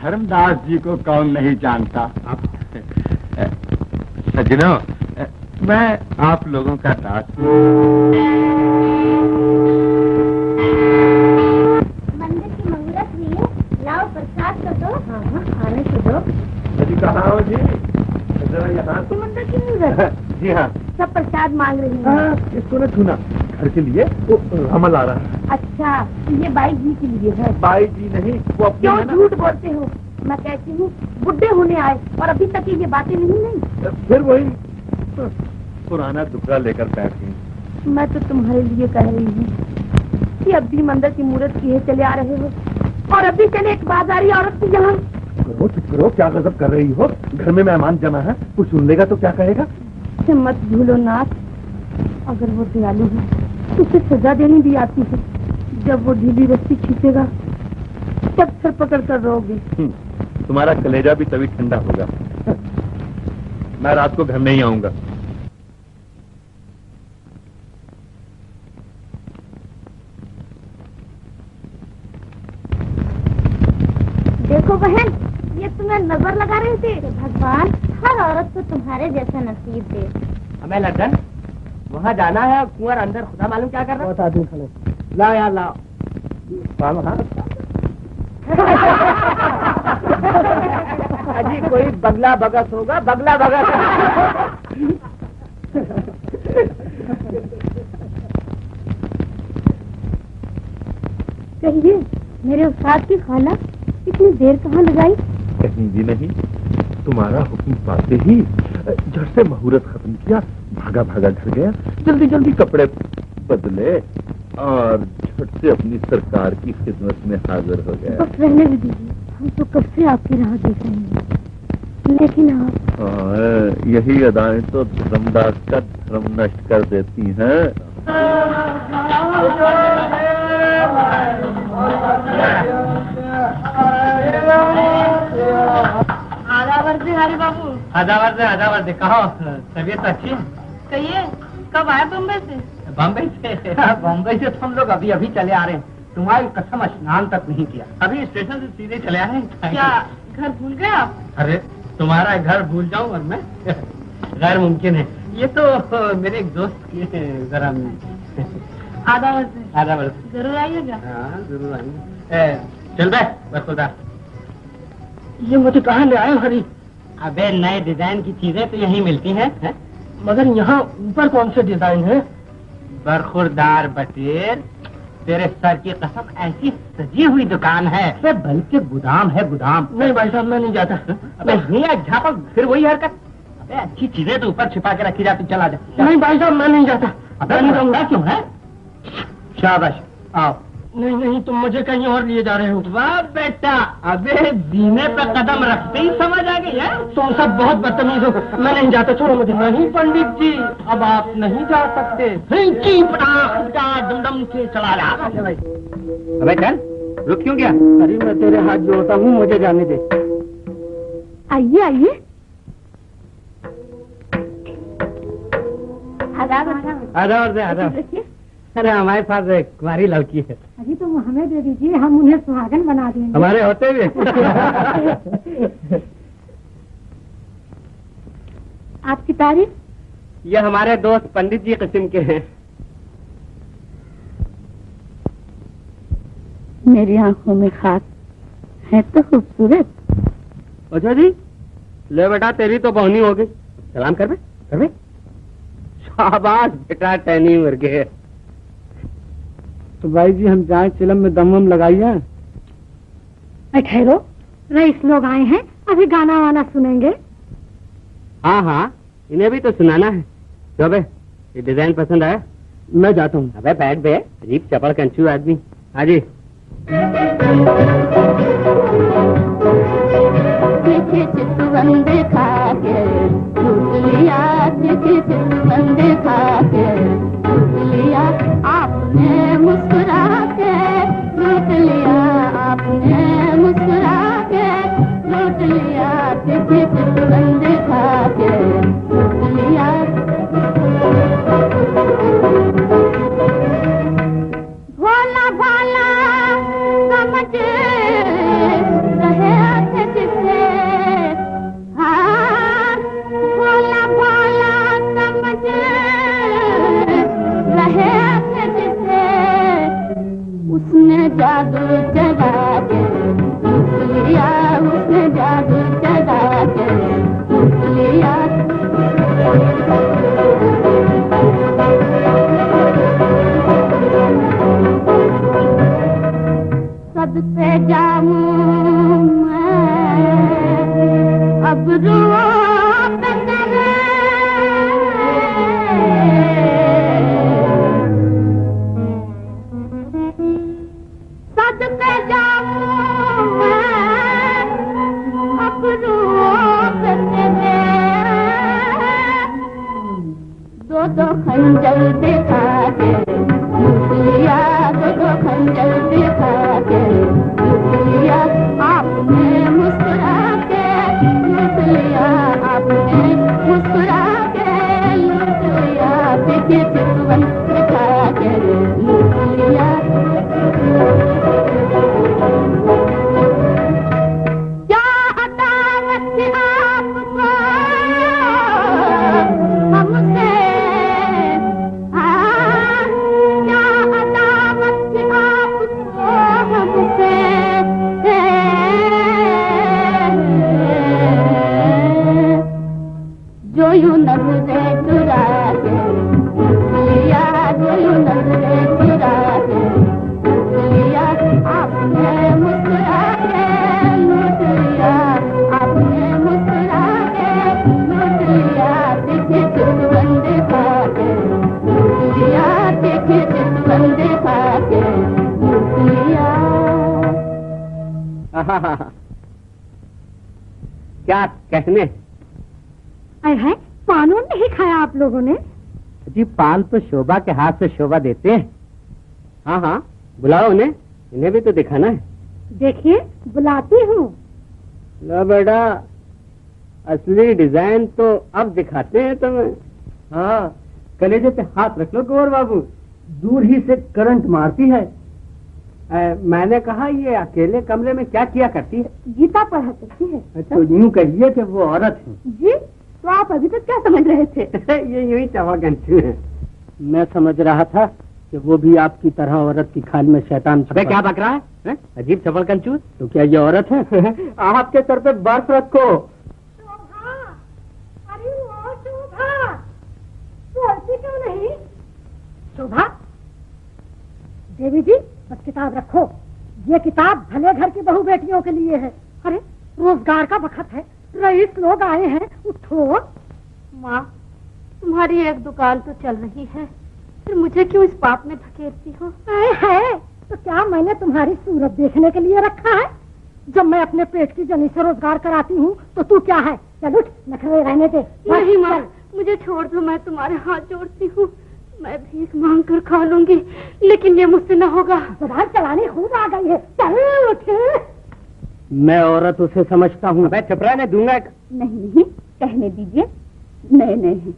धर्मदास जी को कौन नहीं जानता। सज्जनों, मैं आप लोगों का दास हूँ। मंदिर की मुहूर्त हुई है, लाओ प्रसाद तो दो। हाँ हाँ, आने तो दो। जी कहाँ हो जी? जरा यहाँ। मंदिर की मुहूर्त? जी हाँ। सब प्रसाद मांग रही हैं। हाँ, इसको न छूना, घर के लिए वो हमल आ रहा है। अच्छा, ये बाई जी के लिए है? बाई जी नहीं, वो अपने। क्यों झूठ बोलते हो? मैं कहती हूँ बुढ़े होने आए और अभी तक ये बातें नहीं। फिर वही पुराना दुखड़ा लेकर बैठ गई। मैं तो तुम्हारे लिए कह रही हूँ कि अब भी मंदिर की मूर्त किए चले आ रहे हो और अभी चले एक बाजारी औरत की यहाँ। करो चुप करो, क्या गजब कर रही हो? घर में मेहमान जमा है, कुछ सुन लेगा तो क्या कहेगा? मत भूलो नाथ, अगर वो दयालु है तो उसे सजा देनी भी आती है। जब वो ढीली रस्सी खींचेगा तब सर पकड़ कर रोगे। तुम्हारा कलेजा भी तभी ठंडा होगा। मैं रात को घर नहीं आऊंगा। देखो बहन, ये तुम्हें नजर लगा रहे थे। भगवान हर औरत को तुम्हारे जैसा नसीब दे। हमें लंदन वहाँ जाना है। कुंवर अंदर खुदा मालूम क्या कर रहा है। बहुत आदमी खड़े। लाओ यार लाओ। अजी कोई बगला भगत होगा, बगला भगत। कहिए मेरे उस्ताद की खाला इतनी देर कहाँ लगाई? कहीं भी नहीं, तुम्हारा हुक्म पाते ही झट से मुहूर्त खत्म किया, भागा भागा घर गया, जल्दी जल्दी कपड़े बदले और झट से अपनी सरकार की खिदमत में हाजिर हो गया। बस रहने भी दीजिए, हम तो कब से आपकी राह देख रहे हैं, लेकिन आप। यही अदाएं तो धर्मदास का धर्म नष्ट कर देती हैं। हरी बाबू। आधा वर्ष कहो, तबीयत अच्छी है? कहिए कब आए बम्बई से? बम्बई से? बम्बई से तो हम लोग अभी अभी चले आ रहे हैं। तुम्हारी कसम स्नान तक नहीं किया, अभी स्टेशन से सीधे चले आ रहे हैं। क्या घर भूल गए आप? अरे तुम्हारा घर भूल जाऊं और मैं? गैर मुमकिन है। ये तो मेरे एक दोस्त की जरा। आधा वर्ष जरूर आइएगा। हाँ जरूर आएंगे। चल बे बरखुदा, ये मुझे कहाँ ले आए हरी? अबे नए डिजाइन की चीजें तो यहीं मिलती हैं है? मगर यहाँ ऊपर कौन से डिजाइन है? बरखुरदार बटेर, तेरे सर की कसम ऐसी सजी हुई दुकान है, बल्कि गोदाम है गोदाम। नहीं भाई साहब मैं नहीं जाता। अबे नहीं झापा, फिर वही हरकत। अबे अच्छी चीजें तो ऊपर छिपा के रखी जाती, चला जा। नहीं भाई साहब मैं नहीं जाता। अबे नहीं रहूंगा क्यों है? शाबाश आओ नहीं नहीं, तुम मुझे कहीं और लिए जा रहे हो। वाह बेटा, अबे जीने पे कदम रखते ही समझ आ गई है। तुम सब बहुत बदतमीज हो। मैं नहीं जाता, छोड़ो मुझे। नहीं पंडित जी, अब आप नहीं जा सकते। दमदम से चला जा। अबे चल, रुक क्यों गया? अरे मैं तेरे हाथ जोड़ता हूँ, मुझे जाने दे। आइए आइए। आदाब आदाब। अरे हमारे पास एक कुंवारी लड़की है। अभी तो हमें दे दीजिए, हम उन्हें सुहागन बना देंगे। हमारे होते हुए। आपकी तारीफ? ये हमारे दोस्त पंडित जी किस्म के हैं। मेरी आंखों में खास है तो खूबसूरत। अच्छा जी, ले बेटा, तेरी तो बहुनी हो गई। सलाम कर बे। शाबाश बेटा, टहनी मर गए। तो भाई जी हम जाए चिलम में दम लगाइए। ठहरो, रईस लोग आए हैं, अभी गाना वाना सुनेंगे। हाँ हाँ, इन्हें भी तो सुनाना है। तो बे, ये डिजाइन पसंद आया? मैं जाता हूँ। अबे बैठ बे, अजीब चपड़ कंचू आदमी। आजी चितवंद खाके लूट लिया, चितवंद खाके लूट लिया, आपने मुस्कुरा के लूट लिया, आपने मुस्कुरा के लूट लिया, चितवंद खाके लूट लिया। भोला भोला समझ रहे थे जिसे, हाँ भोला भोला समझ रहे थे जिसे, उसने जादू चला के लूट लिया, उसने जादू चला के लूट लिया। सबसे जाऊं मैं अब रुआ तेरे, सबसे जाऊं मैं अब रुआ तेरे, दो खंजर दिखा के लूट लिया, दो खंजर दिखा के लूट लिया, आपने मुस्कुरा के लूट लिया, आपने मुस्कुरा के लूट लिया, देखिए चितवन दिखा के लूट लिया। क्या अदावत थी आपको हमसे, जो यूं नजरे चुरा के लिया, जो यूं नजरे चुरा के लिया, आपने मुस्कुरा के लूट लिया, आपने मुस्कुरा के लूट लिया, देखिए चितवंद खा के लूट लिया, देखिए चितवंद खा के लूट लिया। क्या कहने? है पान नहीं खाया आप लोगों ने? जी पान तो शोभा के हाथ से शोभा देते हैं। हाँ हाँ, बुलाओ उन्हें, इन्हें भी तो दिखाना है। देखिए बुलाती हूँ। लो बेटा, असली डिजाइन तो अब दिखाते हैं तुम्हें। हाँ, कलेजे पे हाथ रख लो गौर बाबू, दूर ही से करंट मारती है। मैंने कहा ये अकेले कमरे में क्या किया करती है? गीता पढ़ा करती है। अच्छा, तो यूं कहिए कि वो औरत है। जी, तो आप अभी तक क्या समझ रहे थे? ये यूं ही चवा कंचू है। मैं समझ रहा था कि वो भी आपकी तरह औरत की खाल में शैतान अबे क्या बक रहा है? अजीब चपड़ कंचू। तो क्या ये औरत है? आपके सर पे बर्फ रखो। शोभा, अरे वो शोभा, बोलती क्यों नहीं? शोभा, देवी जी बस किताब रखो, ये किताब भले घर की बहू बेटियों के लिए है। अरे रोजगार का वक्त है, रईस लोग आए हैं, उठो। माँ, तुम्हारी एक दुकान तो चल रही है, फिर मुझे क्यों इस पाप में धकेलती हो? है तो क्या मैंने तुम्हारी सूरत देखने के लिए रखा है? जब मैं अपने पेट की जनी से रोजगार कराती हूँ तो तू क्या है? चल उठ, नखरे रहने दे। नहीं माँ, मुझे छोड़ दो, मैं तुम्हारे हाथ जोड़ती हूँ। मैं भीख मांग कर खा लूंगी, लेकिन ये मुझसे न होगा। जुबान चलानी खूब आ गई है। चल उठ। मैं औरत उसे समझता हूँ। मैं चुप रहने दूंगा। नहीं नहीं, कहने दीजिए, नए नए हैं।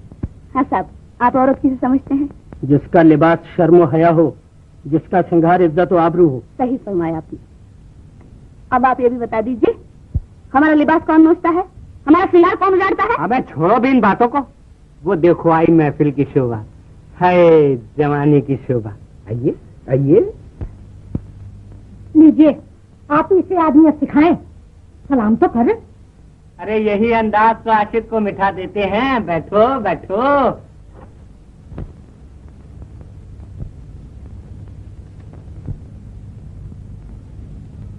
हाँ साहब, आप औरत किसे समझते हैं? जिसका लिबास शर्म हया हो, जिसका श्रृंगार इज्जत आबरू हो। सही फरमाया आपने। अब आप ये भी बता दीजिए, हमारा लिबास कौन नोचता है, हमारा श्रृंगार कौन उजाड़ता है? अबे छोड़ो भी इन बातों को। वो देखो आई महफिल की शोभा, है जवानी की शोभा। आइए आइए। लीजिए, आप इसे आदमी सिखाएं, सलाम तो कर। अरे यही अंदाज तो आशिक को मिठा देते हैं। बैठो बैठो।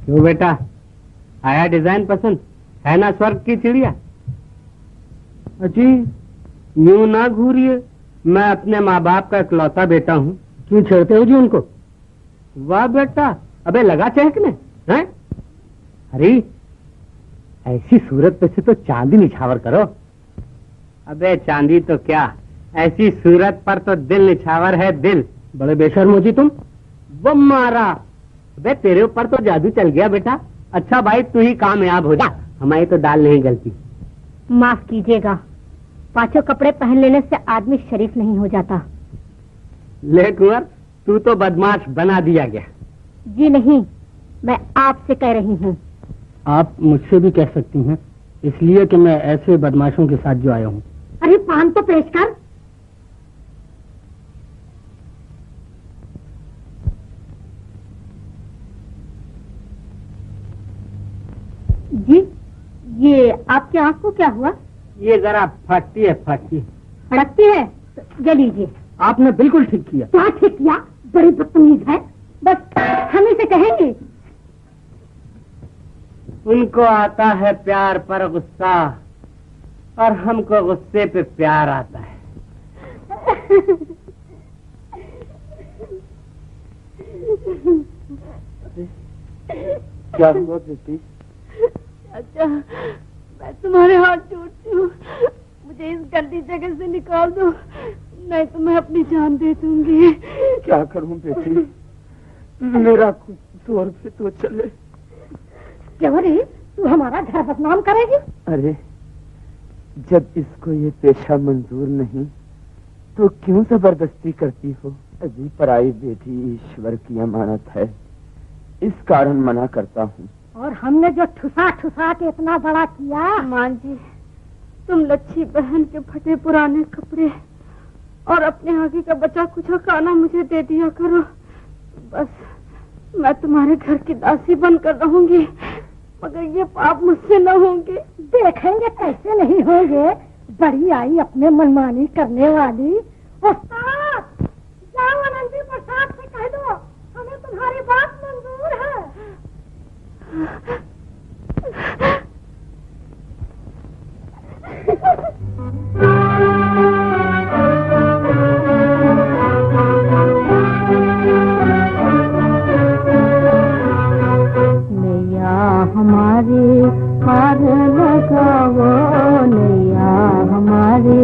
क्यों बेटा, आया डिजाइन पसंद? है ना स्वर्ग की चिड़िया? अजी यूं ना घूरिए, मैं अपने माँ बाप का इकलौता बेटा हूँ। क्यों छेड़ते हो जी उनको? वाह बेटा, अबे लगा चहकने हैं? अरे ऐसी सूरत पे से तो चांदी निछावर करो। अबे चांदी तो क्या, ऐसी सूरत पर तो दिल निछावर है, दिल। बड़े बेशर्म हो जी तुम। वो मारा, अबे तेरे ऊपर तो जादू चल गया बेटा। अच्छा भाई तू ही कामयाब हो जा, हमारी तो दाल नहीं गलती। माफ कीजिएगा, पांचों कपड़े पहन लेने से आदमी शरीफ नहीं हो जाता। ले कुंवर, तू तो बदमाश बना दिया गया। जी नहीं, मैं आपसे कह रही हूँ। आप मुझसे भी कह सकती हैं, इसलिए कि मैं ऐसे बदमाशों के साथ जो आया हूँ। अरे पान तो पेश कर। जी, ये आपकी आंख को क्या हुआ? ये जरा फटती है, फटती है। फड़कती है तो ये लीजिए। आपने बिल्कुल ठीक किया। क्या ठीक किया? बड़ी बदतमीज है। बस हम इसे कहेंगे। उनको आता है प्यार पर गुस्सा, और हमको गुस्से पे प्यार आता है। क्या हुआ बेटी? अच्छा, मैं तुम्हारे हाथ जोड़ती हूँ, मुझे इस गंदी जगह से निकाल दो, नहीं तो मैं अपनी जान दे दूंगी। क्या करूं बेटी, मेरा कुछ जोर से तो चले। क्यों रे, तू हमारा घर बदनाम करेगी? अरे जब इसको ये पेशा मंजूर नहीं तो क्यों जबरदस्ती करती हो? अजी पराई बेटी ईश्वर की अमानत है, इस कारण मना करता हूँ। और हमने जो ठुसा ठुसा के इतना बड़ा किया। मां जी, तुम लच्छी बहन के फटे पुराने कपड़े और अपने आगे का बचा कुछ खाना मुझे दे दिया करो, बस मैं तुम्हारे घर की दासी बनकर रहूंगी, मगर ये पाप मुझसे न होंगे। देखेंगे कैसे नहीं होंगे। बड़ी आई अपने मनमानी करने वाली। उस्ताद, जाओ आनंदी प्रसाद से कह दो हमें तुम्हारी बात मंजूर है। नैया हमारे पार लगाओ, नैया हमारे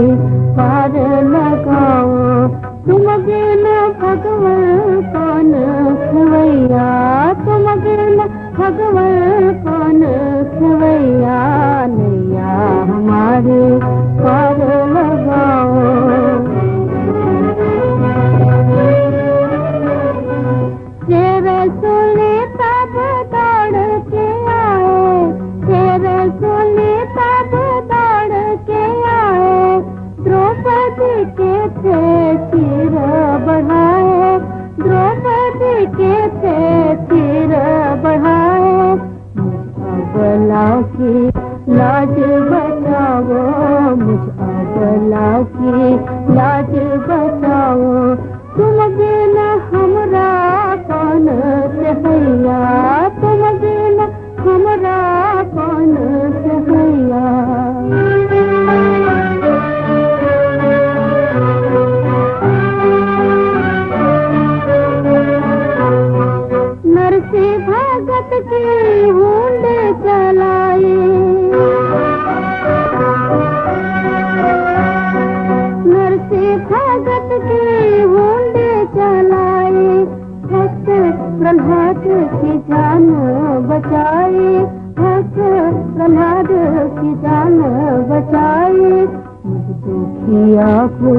पार लगाओ, तुम बिन भगवान कौन खवैया, तुम बिन भगवान कौन खवैया, नैया हमारे पार लगाओ। तेरे सुने तब दौड़ के आए, तेरे सुने तब दौड़ के आए, द्रौपदी के थे सिर बढ़ाए, द्रौपदी के थे सिर बढ़ाए, मुझ अबला की लाज बचाओ, मुझ अबला की लाज बचाओ, तुम बिन हमरा कौन सहैया, तुम बिन हमरा कौन सहैया। याद की जान बचाए, मुझ दुखिया को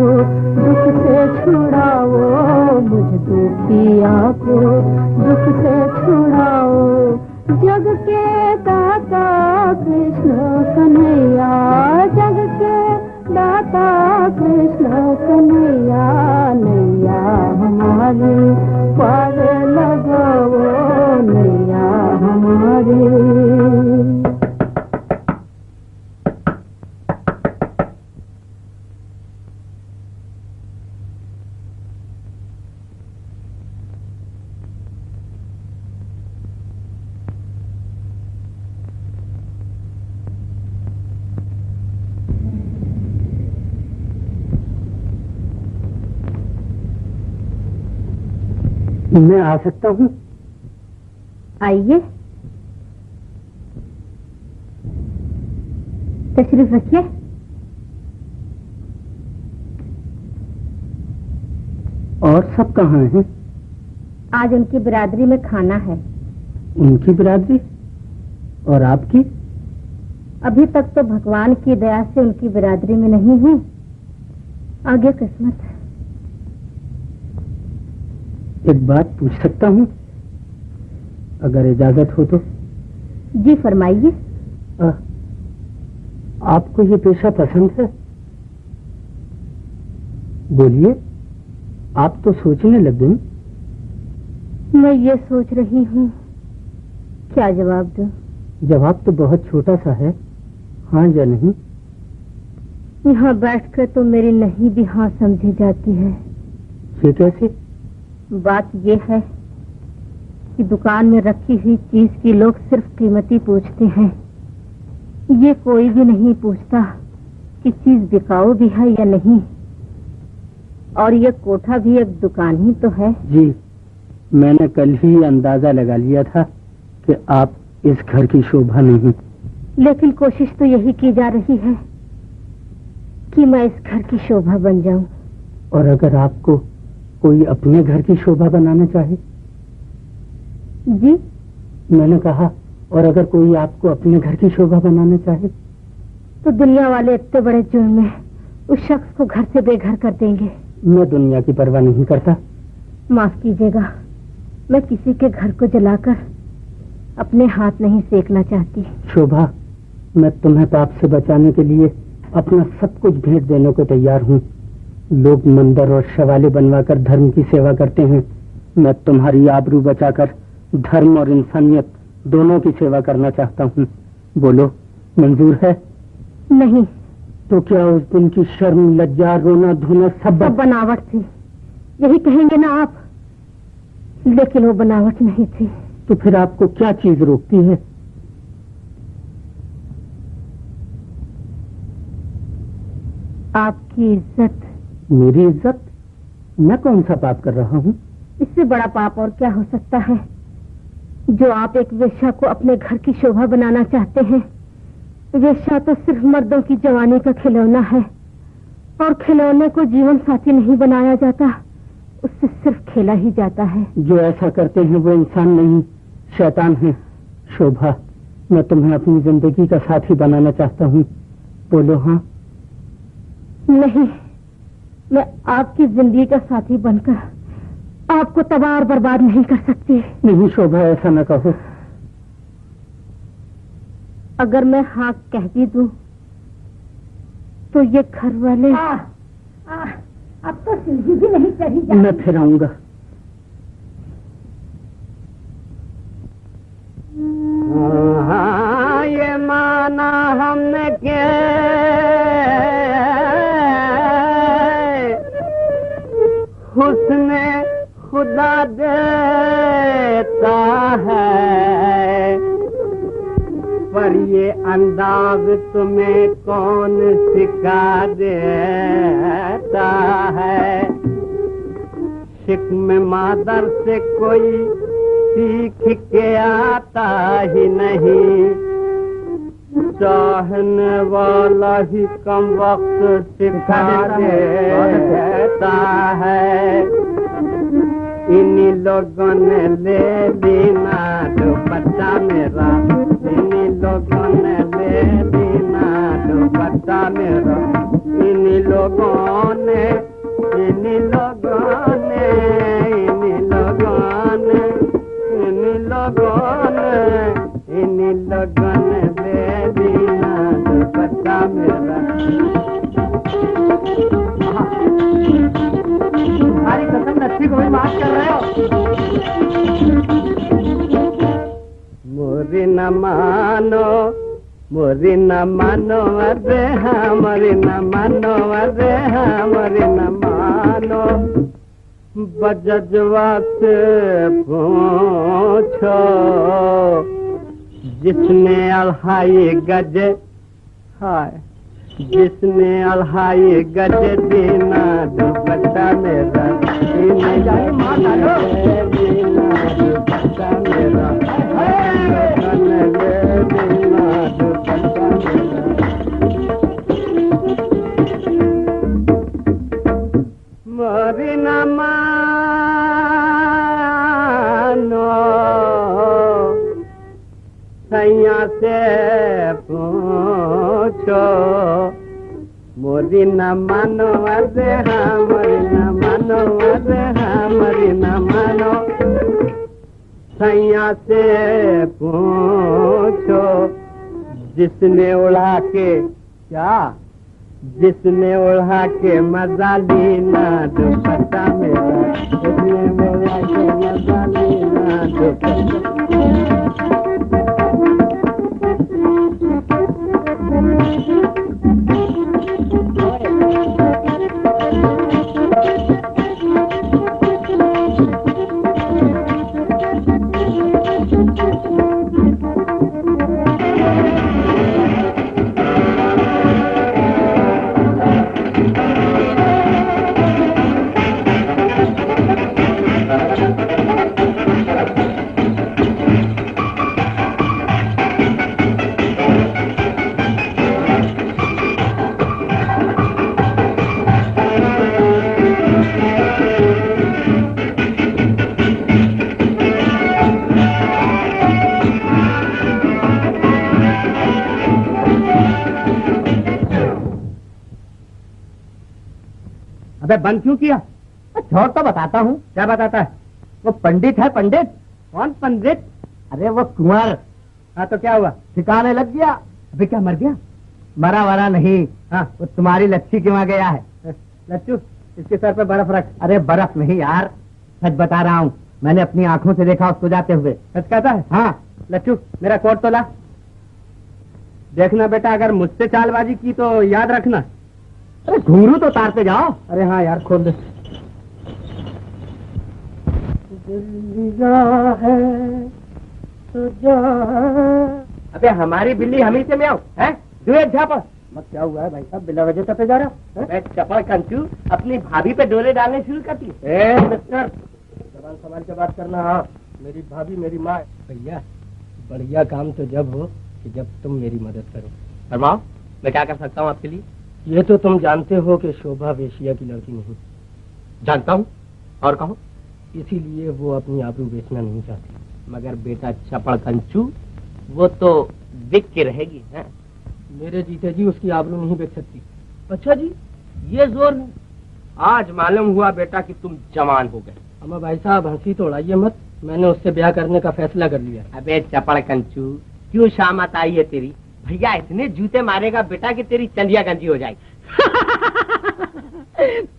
दुख से छुड़ाओ, मुझ दुखिया को दुख से छुड़ाओ। जग के दाता कृष्ण कन्हैया, जग के दाता कृष्ण कन्हैया, नैया हमारी पार लगाओ, नैया हमारी। मैं आ सकता हूँ? आइए, तशरीफ रखिए। और सब कहाँ हैं? आज उनकी बिरादरी में खाना है। उनकी बिरादरी? और आपकी? अभी तक तो भगवान की दया से उनकी बिरादरी में नहीं हूँ, आगे किस्मत है। एक बात पूछ सकता हूँ, अगर इजाजत हो तो? जी फरमाइए। आपको ये पेशा पसंद है? बोलिए, आप तो सोचने लग गई। मैं ये सोच रही हूँ, क्या जवाब दूं? जवाब तो बहुत छोटा सा है, हाँ या नहीं। यहाँ बैठकर तो मेरी नहीं भी हाँ समझी जाती है। ये कैसे? बात ये है कि दुकान में रखी हुई चीज की लोग सिर्फ कीमती पूछते हैं, ये कोई भी नहीं पूछता कि चीज बिकाऊ भी है या नहीं। और ये कोठा भी एक दुकान ही तो है। जी, मैंने कल ही अंदाजा लगा लिया था कि आप इस घर की शोभा नहीं। लेकिन कोशिश तो यही की जा रही है कि मैं इस घर की शोभा बन जाऊं। और अगर आपको कोई अपने घर की शोभा बनाना चाहे? जी, मैंने कहा, और अगर कोई आपको अपने घर की शोभा बनाना चाहे? तो दुनिया वाले इतने बड़े जुर्म में उस शख्स को घर से बेघर कर देंगे। मैं दुनिया की परवाह नहीं करता। माफ कीजिएगा, मैं किसी के घर को जलाकर अपने हाथ नहीं सेकना चाहती। शोभा, मैं तुम्हें पाप से बचाने के लिए अपना सब कुछ भेंट देने को तैयार हूँ। लोग मंदिर और शवाले बनवाकर धर्म की सेवा करते हैं, मैं तुम्हारी आबरू बचाकर धर्म और इंसानियत दोनों की सेवा करना चाहता हूँ। बोलो, मंजूर है? नहीं। तो क्या उस दिन की शर्म, लज्जा, रोना धोना सब बनावट थी, यही कहेंगे ना आप? लेकिन वो बनावट नहीं थी। तो फिर आपको क्या चीज रोकती है? आपकी इज्जत। मेरी इज्जत? मैं कौन सा पाप कर रहा हूँ? इससे बड़ा पाप और क्या हो सकता है, जो आप एक वेश्या को अपने घर की शोभा बनाना चाहते हैं। वेश्या तो सिर्फ मर्दों की जवानी का खिलौना है, और खिलौने को जीवन साथी नहीं बनाया जाता, उससे सिर्फ खेला ही जाता है। जो ऐसा करते हैं वो इंसान नहीं, शैतान है। शोभा, मैं तुम्हें अपनी जिंदगी का साथी बनाना चाहता हूँ। बोलो हाँ। नहीं, मैं आपकी जिंदगी का साथी बनकर आपको तबाह और बर्बाद नहीं कर सकती। नहीं शोभा, ऐसा न कहो। अगर मैं हाँ कह भी दूं तो ये घर वाले अब तो सीढ़ी भी नहीं चढ़ी जाती। मैं फिर आऊंगा। हाँ, ये माना हमने के हुस्ने खुदा देता है, पर ये अंदाज तुम्हें कौन सिखा देता है। शिक्म मादर से कोई सीख के आता ही नहीं, चाहने वाला ही कम वक्त सिखा देता है। इन्हीं लोगों ने ले लेना दुपट्टा मेरा, इन्हीं लोगों ने ले दीना दुपट्टा मेरा, इन लोगों ने, इन लोगों ने, इन लोगों ने, इन लोगों ने, इन लोगों ने ले दीना दुपट्टा मेरा। तुम्हारी कसम लच्छी को भी माफ कर रहे हो। मोरी न मानो, मोरी न मानो अरे हमारी न मानो, अरे हमारी न मानो, बजजवा से पूछो जिसने अल्हाई गजे, हाय जिसने अल्हाई गजे दीना दुपट्टा मेरा, दीना दुपट्टा मेरा, मोरी न मानो सैया से पूछो, मोरी न मानो अरे हमारी न मानो, अरे हमारी न मानो, सैया से पूछो जिसने उड़ा के, क्या जिसने उड़ा के मजा लीना दुपट्टा मेरा, जिसने उड़ा के मजा लीना दुपट्टा। अबे बंद क्यों किया? छोड़ तो बताता हूँ। क्या बताता है? वो पंडित है। पंडित? कौन पंडित? अरे वो कुंवर। हाँ तो क्या हुआ? ठिकाने लग गया। अबे क्या मर गया? मरा वरा नहीं। हाँ वो तुम्हारी लच्छी के वहाँ गया है। लच्छू इसके सर पे बर्फ रख। अरे बर्फ नहीं यार, सच बता रहा हूँ, मैंने अपनी आंखों से देखा उसको जाते हुए। सच कहता है? हाँ। लच्छू मेरा कोट तो ला। देखना बेटा, अगर मुझसे चालबाजी की तो याद रखना। अरे घुंघरू तो उतारते जाओ। अरे हाँ यार खोल दे। अबे हमारी बिल्ली हम ही से म्याऊं है? दुए झापड़ मत। क्या हुआ है भाई साहब, बिना वजह तपे जा रहा है? चपड़ कंचू अपनी भाभी पे डोले डालने शुरू करती है। मिस्टर जबान संभाल के बात करना। हाँ मेरी भाभी मेरी माँ। भैया बढ़िया काम तो जब हो कि जब तुम मेरी मदद करो। फरमाओ, मैं क्या कर सकता हूँ आपके लिए? ये तो तुम जानते हो कि शोभा वेश्या की लड़की नहीं। जानता हूँ, और कहो। इसीलिए वो अपनी आबरू बेचना नहीं चाहती। मगर बेटा चपड़ कंचू, वो तो बिक के रहेगी है? मेरे जीते जी उसकी आबरू नहीं बेच सकती। अच्छा जी, ये जोर है। आज मालूम हुआ बेटा कि तुम जवान हो गए। अम्मा भाई साहब हंसी तो उड़ाइए मत, मैंने उससे ब्याह करने का फैसला कर लिया। अबे चपड़ कंचू, क्यों शामत आई है तेरी? भैया इतने जूते मारेगा बेटा कि तेरी चंदिया गंजी हो जाएगी।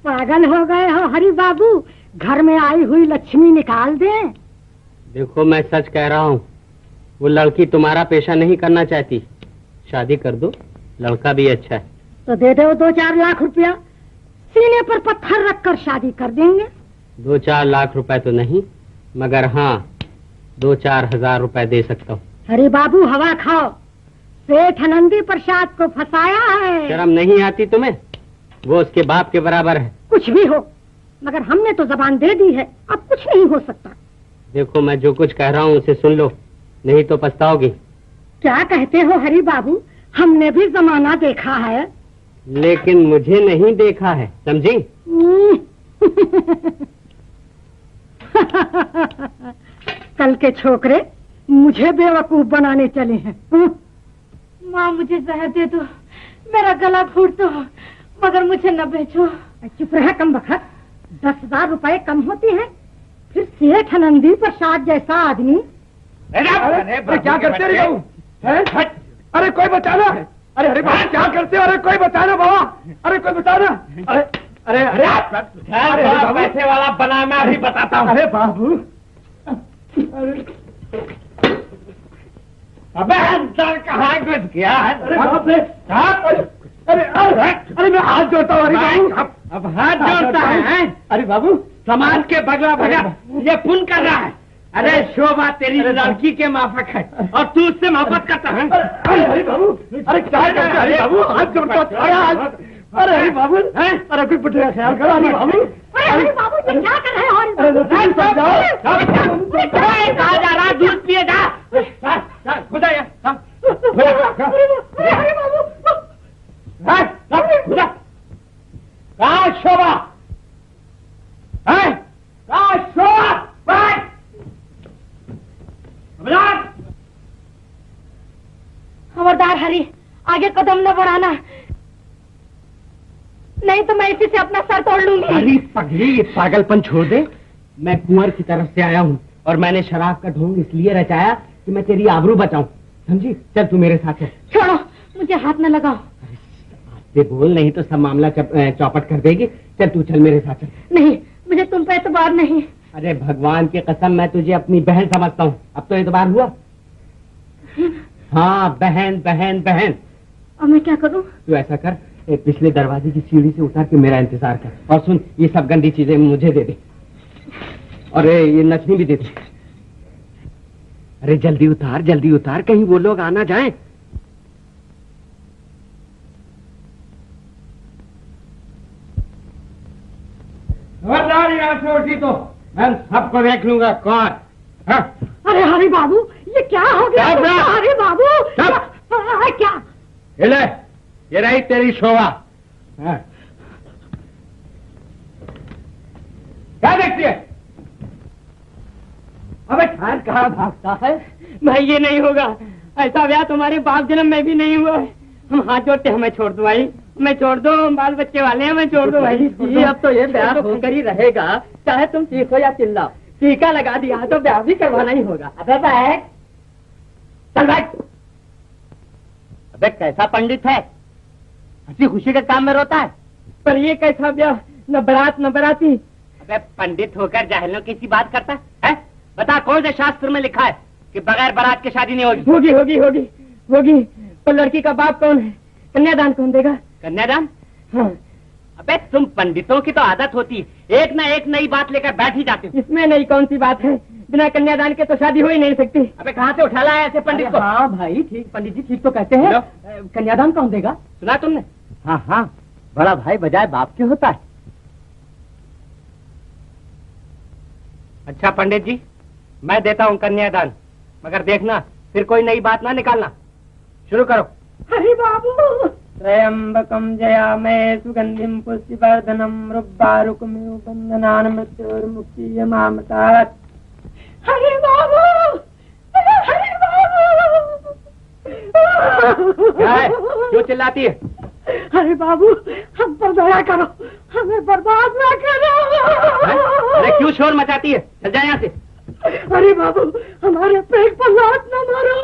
पागल हो गए हो हरि बाबू, घर में आई हुई लक्ष्मी निकाल दे। देखो मैं सच कह रहा हूँ, वो लड़की तुम्हारा पेशा नहीं करना चाहती। शादी कर दो, लड़का भी अच्छा है। तो दे दो 2-4 लाख रुपया, सीने पर पत्थर रखकर शादी कर देंगे। 2-4 लाख रुपए तो नहीं, मगर हाँ 2-4 हजार रुपए दे सकता हूँ। अरे बाबू हवा खाओ, सेठ आनंदी प्रसाद को फंसाया है। शर्म नहीं आती तुम्हें? वो उसके बाप के बराबर है। कुछ भी हो, मगर हमने तो जबान दे दी है, अब कुछ नहीं हो सकता। देखो मैं जो कुछ कह रहा हूँ उसे सुन लो, नहीं तो पछताओगी। क्या कहते हो हरि बाबू, हमने भी जमाना देखा है। लेकिन मुझे नहीं देखा है, समझी? कल के छोकरे मुझे बेवकूफ बनाने चले हैं। माँ मुझे जहर दे दो, मेरा गला घोट दो, मगर मुझे न बेचो। चुप रहा कम बखत, 10,000 रुपए कम होते हैं, फिर सेठ नंदी प्रसाद जैसा आदमी। अरे क्या करते रे बाबू? अरे कोई बचाना! अरे बाबू क्या करते हो? अरे कोई बचाना बाबा! अरे कोई बचाना! अरे अरे अरे पैसे वाला बना, मैं अभी बताता हूँ। अरे बाबू! अबे अंदर कहाँ घुस गया? अरे बाप रे! अरे अरे अरे मैं हाथ जोड़ता हूँ। अरे बाबू! अब हाथ जोड़ता है? अरे बाबू! समाज के बगला भगा ये पुण्य कर रहा है। अरे शोभा तेरी लड़की के माफक है और तू उससे मोहब्बत करता है। अरे बाबू! अरे क्या करते? अरे बाबू हाथ जोड़ता! अरे अरे बाबू! अरे कोई पुत्र ख्याल करो। अरे बाबू! अरे बाबू ये क्या कर रहे हो? कहा जा रहा दूध पिए जा। खुदा कहा शोभा? कहा शोभा? खबरदार हरी, आगे कदम न बढ़ाना, नहीं तो मैं इसी से अपना सर तोड़ लूंगी। अरे पगली, ये पागलपन छोड़ दे। मैं कुंवर की तरफ से आया हूँ और मैंने शराब का ढोंग इसलिए रचाया कि मैं तेरी आबरू बचाऊं, समझी? चल तू मेरे साथ है। छोड़ो, मुझे हाथ न लगाओ। आस्ते बोल, नहीं तो सब मामला चौपट कर देगी। चल तू चल मेरे साथ चल। नहीं, मुझे तुम पे एतबार नहीं। अरे भगवान की कसम, मैं तुझे अपनी बहन समझता हूँ। अब तो एतबार हुआ? हाँ, बहन बहन बहन। अब मैं क्या करूँ? तू ऐसा कर, पिछले दरवाजे की सीढ़ी से उतर के मेरा इंतजार कर, और सुन, ये सब गंदी चीजें मुझे दे दे, और ये नचनी भी दे दे। अरे जल्दी उतार, कहीं वो लोग आना जाएं। खबरदार यहाँ से उठी तो मैं सबको देख लूंगा कौन। हाँ? अरे हरी बाबू, ये क्या हो गया? अरे बाबू! क्या? ले, ये रही तेरी शोभा। हाँ। क्या देखती है? अबे ठहर, कहाँ भागता है? भाई ये नहीं होगा, ऐसा ब्याह तुम्हारे बाप जन्म में भी नहीं हुआ है। हम हाथ जोड़ते, हमें छोड़ दो भाई, मैं छोड़ दो, हम बाल बच्चे वाले हैं, मैं छोड़ दो भाई। ये अब तो ये ब्याह होकर ही रहेगा, चाहे तुम चीखो या चिल्लाओ। टीका लगा दिया तो ब्याह भी करवाना ही होगा। अबे बैठ, चल बैठ। अबे कैसा पंडित है, हंसी खुशी के काम में रोता है। पर ये कैसा ब्याह, न बारात न बराती। अबे पंडित होकर जाहिलों की सी बात करता है? बता, कौन से शास्त्र में लिखा है कि बगैर बारात के शादी नहीं होगी? होगी होगी होगी होगी। पर लड़की का बाप कौन है? कन्यादान कौन देगा? कन्यादान? हाँ। अबे तुम पंडितों की तो आदत होती है, एक ना एक नई बात लेकर बैठ ही जाते हो। इसमें नई कौन सी बात है? बिना कन्यादान के तो शादी हो ही नहीं सकती। अबे कहाँ से उठा लाया ऐसे पंडित को? हाँ भाई ठीक, पंडित जी ठीक तो कहते हैं। कन्यादान कौन देगा? सुना तुमने? हाँ हाँ, बड़ा भाई बजाय बाप के होता है। अच्छा पंडित जी, मैं देता हूँ कन्यादान, मगर देखना फिर कोई नई बात ना निकालना। शुरू करो। हरी बाबू! त्र्यंबकम जयामहे सुगंधिम पुष्टिवर्धनम रुब्बारुकमिव बंधनान् मृत्योर्मुक्तियमामृतात्। हरी बाबू! हरी बाबू! क्या है? क्यों चिल्लाती है? अरे बाबू, हम पर दया करो, हमें बर्बाद ना करो। अरे क्यों शोर मचाती है? चल जा यहाँ से। अरे बाबू, हमारे पेट पर लात न मारो।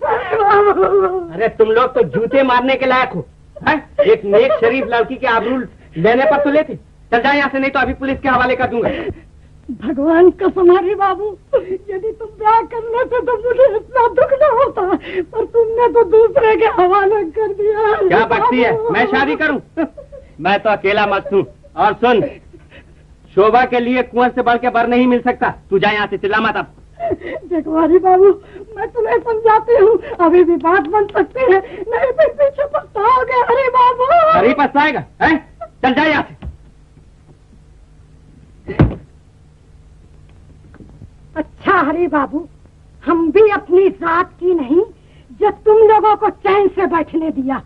अरे बाबू! अरे तुम लोग तो जूते मारने के लायक हो, हैं? एक नेक शरीफ लड़की के आबरू लेने पर तो लेते। चल जा यहाँ से, नहीं तो अभी पुलिस के हवाले कर दूंगा। भगवान कसम हरी बाबू, यदि तुम ब्याह कर लेते तो मुझे इतना दुख न होता, पर तुमने तो दूसरे के हवाले कर दिया। क्या बकती है, मैं शादी करूं? मैं तो अकेला मस्त हूँ। और सुन, शोभा के लिए कुंवर से बढ़ के बर नहीं मिल सकता। तू जा यहाँ से, चिल्ला मत अब। देखो हरी बाबू, मैं तुम्हें समझाती हूँ, अभी भी बात बन सकती है, नहीं तो पीछे पछताओगे। हरी बाबू! अरे पछताएगा, हैं? चल जा यहाँ से। अच्छा हरी बाबू, हम भी अपनी जात की नहीं, जब तुम लोगों को चैन से बैठने दिया।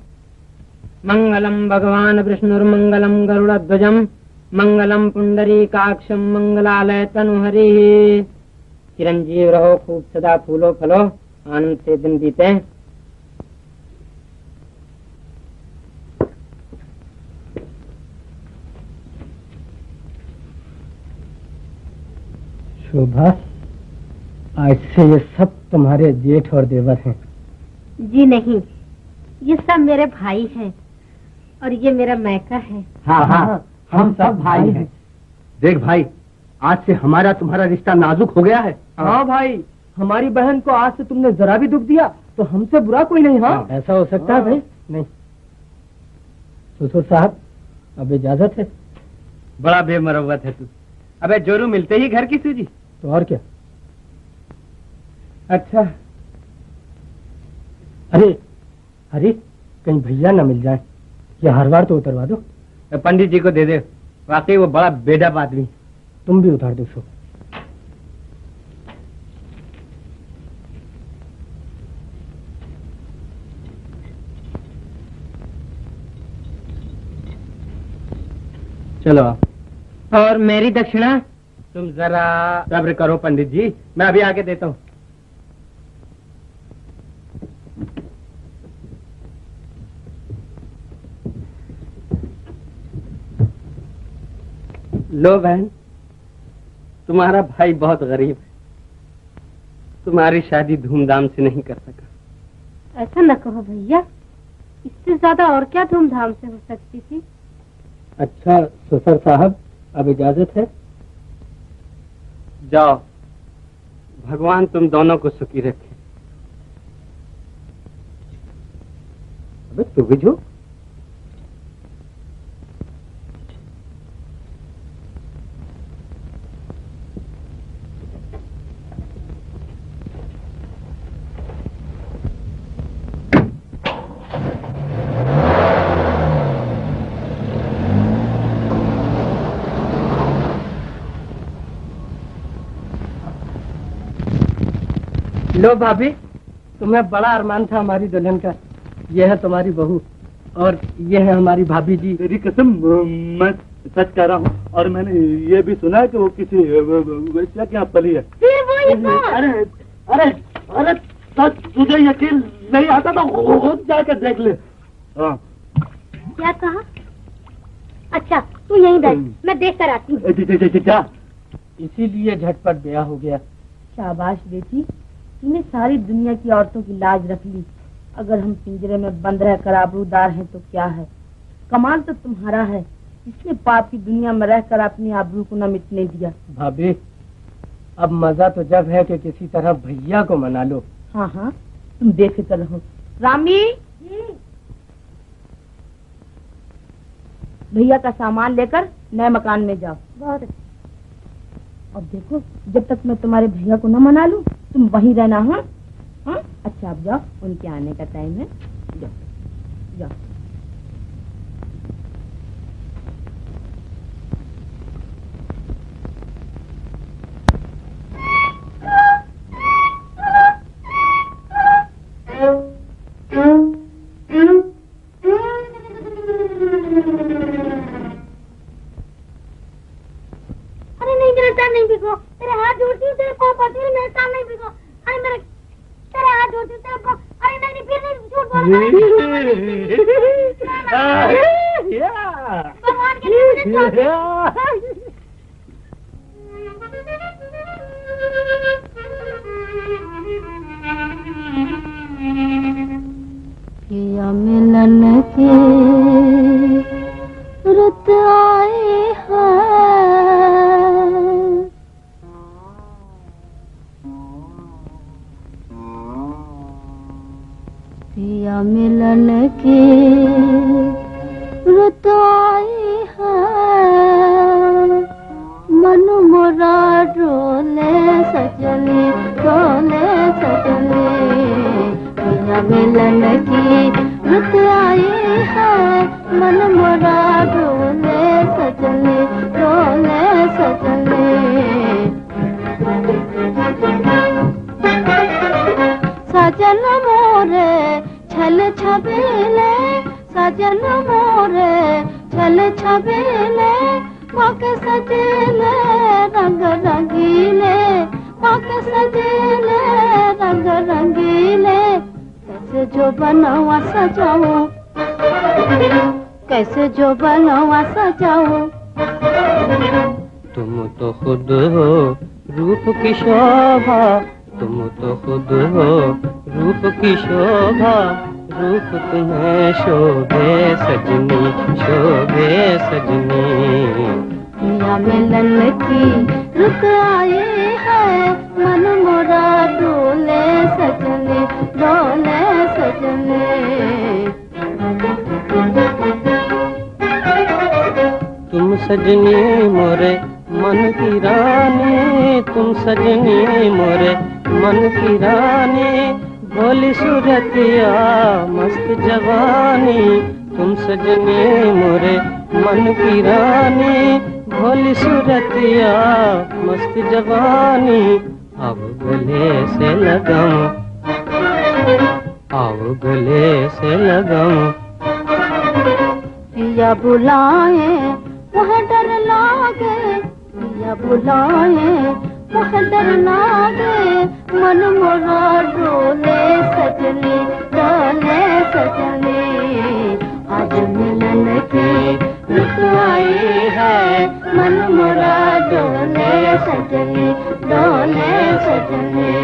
मंगलम भगवान विष्णुर्मंगलम गरुड़ध्वजम मंगलम पुंडरीकाक्षम मंगलालय तनुहरि। चिरंजीव रहो, खूब सदा फूलो फलो, आनंद से दिन बीते। शोभा, आज से ये सब तुम्हारे जेठ और देवर हैं। जी नहीं, ये सब मेरे भाई हैं और ये मेरा मैका है। हाँ हाँ, हम सब भाई हैं। देख भाई, आज से हमारा तुम्हारा रिश्ता नाजुक हो गया है। हाँ भाई, हमारी बहन को आज से तुमने जरा भी दुख दिया तो हमसे बुरा कोई नहीं। हाँ, ऐसा हो सकता है भाई? नहीं। ससुर साहब, अब इजाजत है। बड़ा बेमरवत है तू। अबे जोरू मिलते ही घर की सूजी। तो और क्या। अच्छा, अरे अरे, कहीं भैया ना मिल जाए, ये हर बार तो उतरवा दो। पंडित जी को दे दे, वाकई वो बड़ा बेडप आदमी। तुम भी उतार दो। सो चलो। और मेरी दक्षिणा? तुम जरा सब्र करो पंडित जी, मैं अभी आके देता हूँ। लो बहन, तुम्हारा भाई बहुत गरीब है, तुम्हारी शादी धूमधाम से नहीं कर सका। ऐसा न कहो भैया, इससे ज्यादा और क्या धूमधाम से हो सकती थी। अच्छा ससुर साहब, अब इजाजत है। जाओ, भगवान तुम दोनों को सुखी रखे। अबे तू भी झूठ। लो भाभी, तुम्हें बड़ा अरमान था हमारी दुल्हन का। ये है तुम्हारी बहू और ये है हमारी भाभी जी। तेरी कसम, मैं सच कह रहा हूँ। और मैंने ये भी सुना है कि वो किसी वैश्या के यहाँ पली है। फिर वो ये कौन? अरे अरे अरे, सच तुझे यकीन नहीं आता तो खुद जाकर देख ले। हाँ। क्या कहा? अच्छा तू यहीं बैठ, मैं देख कर आती हूँ। क्या? इसीलिए झटपट ब्याह हो गया। शाबाश बेटी, तूने सारी दुनिया की औरतों की लाज रख ली। अगर हम पिंजरे में बंद रहकर आबरूदार हैं तो क्या है, कमाल तो तुम्हारा है, इसने पाप की दुनिया में रहकर अपनी आबरू को न मिटने दिया। भाभी, अब मजा तो जब है कि किसी तरह भैया को मना लो। हाँ हाँ, तुम बेफिक्र रहो। रामी, भैया का सामान लेकर नए मकान में जाओ। बहुत अच्छा। अब देखो, जब तक मैं तुम्हारे भैया को न मना लूं, तुम वहीं रहना। हाँ हाँ, अच्छा अब जाओ, उनके आने का टाइम है। जाओ जाओ। अरे नहीं, मेरा सर नहीं भिगो, तेरे हाथ जोड़ती हूँ, तेरे पाँव पड़ती हूँ, मेरा सर नहीं भिगो। अरे मेरे तेरे हाथ जोड़ती हूँ, तेरे पाँव। अरे नहीं, फिर नहीं, झूठ बोल। भगवान के लिए मुझे छोड़ दो। पिया मिलन के रुत आए हैं, पिया मिलन के रुत आए हैं, मन मोरा डोले सजने, डोले सजने। पिया मिलन की रुत आई है, मन मोरा डोले सजने, डोले सजने। सजन मोरे छल छबीले, सजन मोरे छल छबीले, पाके सजेले रंग रंगीले, पाके सजेले रंग रंगीले। कैसे जो बनवा सजाऊं, कैसे जो बनवा सजाऊं। तुम तो खुद हो रूप की शोभा तुम तो खुद हो, रूप की शोभा रूप तुम्हें शोभे सजनी, शोभे सजनी। पिया मिलन की रुक आए है, मन मोरा डोले सजने, डोले सजने। तुम सजनी मोरे मन की रानी, तुम सजनी मोरे मन की रानी, भोली सूरतिया मस्त जवानी। तुम सजनी मोरे मन की रानी, भोली सूरतिया मस्त जवानी। अब गले से लगाऊं, अब गले से लगाऊं। पिया बुलाए वह डर लागे, पिया बुलाए वह डर लागे, मन मोरा डोले सजनी, डोले सजनी। आज मिलन की रुक आई है, मन मोरा डोले सजनी, डोले सजनी।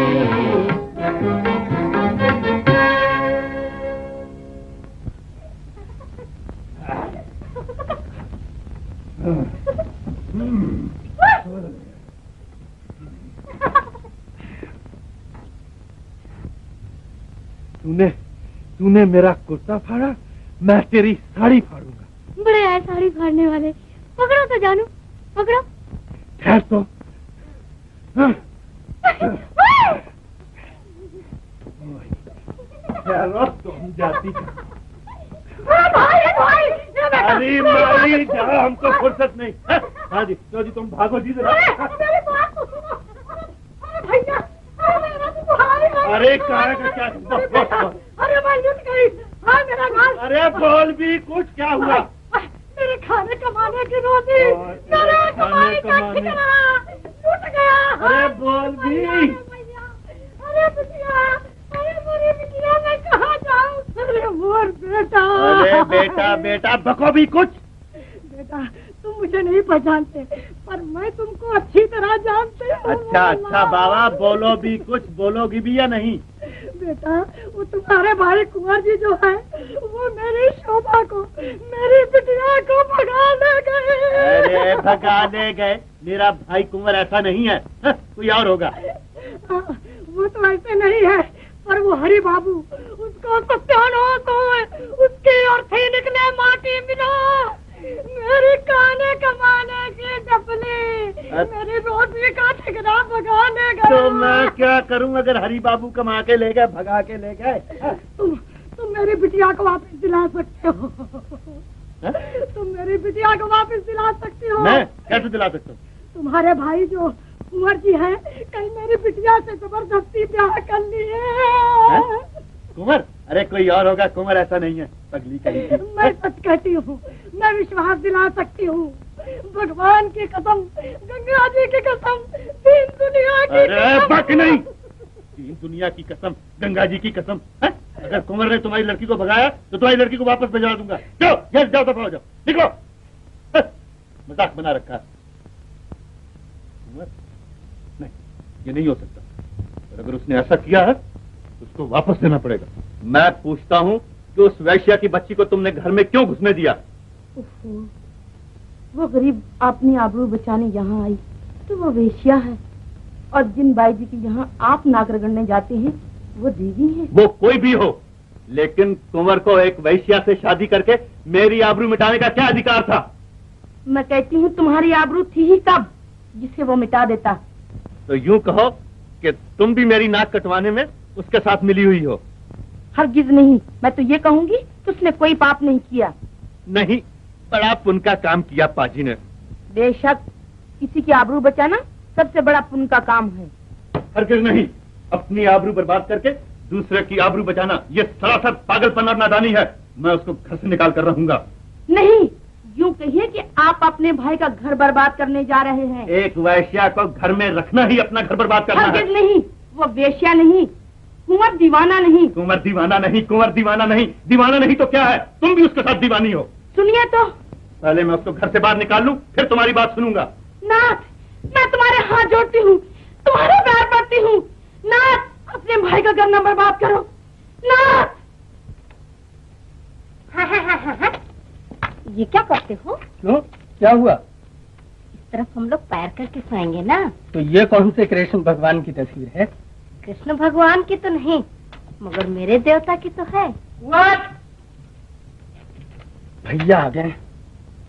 तूने मेरा कुर्ता फाड़ा, मैं तेरी साड़ी फाड़ूंगा। बड़े आए साड़ी फाड़ने वाले, पकड़ो तो जानू, पकड़ो। ठहर तो। तुम जाती अरे मारी जा, हमको फुर्सत नहीं। हाँ जी, तो जी तुम भागो जी जरा। अरे कहाँ का क्या? अरे मैं लुट गई। हाँ मेरा घास। अरे बोल भी कुछ, क्या हुआ? मेरे खाने कमाने की रोटी, मेरे कमाई का ठिकाना लूट गया। अरे बोल भी। अरे बिटिया, अरे मेरी बिटिया, मैं कहाँ जाऊँ? अरे मोर बेटा। अरे बेटा बेटा बको भी कुछ। बेटा तुम मुझे नहीं पहचानते, पर मैं तुमको अच्छी तरह जानती हूँ। अच्छा अच्छा बाबा, बोलो भी कुछ, बोलोगी भी या नहीं? बेटा वो तुम्हारे भाई कुंवर जी जो है, वो मेरी शोभा को, मेरी बिटिया को भगा ले गए। अरे भगा ले गए? मेरा भाई कुंवर ऐसा नहीं है, कोई और होगा। वो तो ऐसे नहीं है, पर वो हरि बाबू, उसको सत्यानाश हो, उसकी अर्थी निकले माटी मिला। मेरी खाने कमाने की डपली, मेरी रोटी का ठिकाना भगाने गए। तो मैं क्या करूं अगर हरि बाबू कमा के ले गए, भगा के ले गए? तुम मेरी बिटिया को वापस दिला सकते हो। तुम मेरी बिटिया को वापस दिला सकती हो। मैं कैसे दिला सकता हूँ? तुम्हारे भाई जो कुंवर जी है, कल मेरी बिटिया से जबरदस्ती ब्याह कर लिए। कुंवर? अरे कोई और होगा, कुंवर ऐसा नहीं है, पगली कहीं। मैं सच कहती हूँ, मैं विश्वास दिला सकती हूँ, भगवान की कसम, गंगा जी की कसम, तीन दुनिया की अरे बक नहीं, तीन दुनिया की कसम, गंगा जी की कसम। अगर कुंवर ने तुम्हारी लड़की को भगाया तो तुम्हारी लड़की को वापस भिजवा दूंगा। जाओ जाओ जाओ, दफा हो जाओ, निकलो। मजाक बना रखा है। नहीं, ये नहीं हो सकता। और अगर उसने ऐसा किया है तो उसको वापस देना पड़ेगा। मैं पूछता हूँ कि उस वैश्या की बच्ची को तुमने घर में क्यों घुसने दिया? वो गरीब अपनी आबरू बचाने यहाँ आई तो वो वेश्या है, और जिन बाई जी के यहाँ आप नाक रगड़ने जाते हैं वो देवी है। वो कोई भी हो, लेकिन कुंवर को एक वैश्या से शादी करके मेरी आबरू मिटाने का क्या अधिकार था? मैं कहती हूँ तुम्हारी आबरू थी ही तब जिसे वो मिटा देता। तो यूं कहो कि तुम भी मेरी नाक कटवाने में उसके साथ मिली हुई हो। हरगिज नहीं, मैं तो ये कहूंगी कि उसने कोई पाप नहीं किया। नहीं, बड़ा पुण्य का काम किया पाजी ने। बेशक, किसी की आबरू बचाना सबसे बड़ा पुण्य का काम है। हरगिज नहीं, अपनी आबरू बर्बाद करके दूसरे की आबरू बचाना ये सरासर पागलपन और नादानी है। मैं उसको घर से निकाल कर रहूंगा। नहीं, यूं कहिए कि आप अपने भाई का घर बर्बाद करने जा रहे हैं। एक वैश्या को घर में रखना ही अपना घर बर्बाद करना है। हरगिज नहीं, वो वेश्या नहीं, कुंवर दीवाना नहीं। कुंवर दीवाना नहीं, कुंवर दीवाना नहीं, दीवाना नहीं तो क्या है? तुम भी उसके साथ दीवानी हो। सुनिए तो। पहले मैं उसको घर से बाहर निकाल लूं, फिर तुम्हारी बात सुनूंगा। नाथ, मैं तुम्हारे हाथ जोड़ती हूँ, तुम्हारे पैर पड़ती हूँ। नाथ, अपने भाई का घर न बर्बाद करो। नाथ। हाँ। ये क्या करते हो? क्यों, क्या हुआ? इस तरफ हम लोग पैर करके सोएंगे ना। तो ये कौन से कृष्ण भगवान की तस्वीर है? कृष्ण भगवान की तो नहीं, मगर मेरे देवता की तो है। भैया आ गए,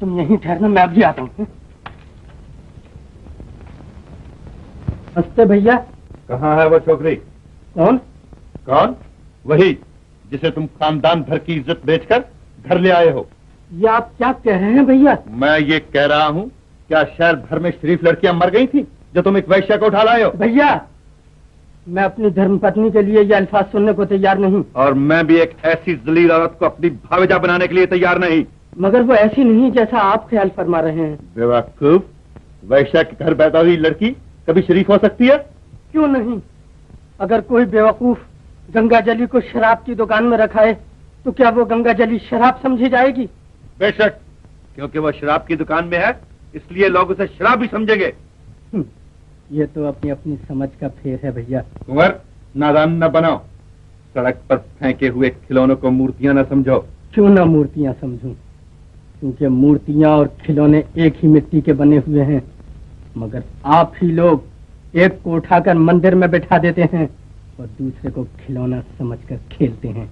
तुम यहीं ठहरना, मैं अभी आता हूँ। नमस्ते भैया। कहाँ है वो छोकरी? कौन? कौन? वही जिसे तुम खानदान भर की इज्जत बेचकर घर ले आए हो। ये आप क्या कह रहे हैं भैया? मैं ये कह रहा हूँ, क्या शहर भर में शरीफ लड़कियां मर गई थी जो तुम एक वैश्या को उठा लाए हो? भैया, मैं अपनी धर्मपत्नी के लिए ये अल्फाज सुनने को तैयार नहीं। और मैं भी एक ऐसी जलील औरत को अपनी भावेजा बनाने के लिए तैयार नहीं। मगर वो ऐसी नहीं जैसा आप ख्याल फरमा रहे हैं। बेवकूफ, वैश्या के घर पैदा हुई लड़की कभी शरीफ हो सकती है? क्यों नहीं? अगर कोई बेवकूफ गंगा जली को शराब की दुकान में रखाए तो क्या वो गंगा जली शराब समझी जाएगी? बेशक, क्योंकि वो शराब की दुकान में है इसलिए लोग उसे शराब ही समझेंगे। ये तो अपनी अपनी समझ का फेर है भैया। कुंवर, नादान न बनाओ। सड़क पर फेंके हुए खिलौनों को मूर्तियां न समझो। क्यों ना मूर्तियां समझूं? क्योंकि मूर्तियां और खिलौने एक ही मिट्टी के बने हुए हैं। मगर आप ही लोग एक को उठाकर मंदिर में बैठा देते हैं और दूसरे को खिलौना समझकर खेलते हैं,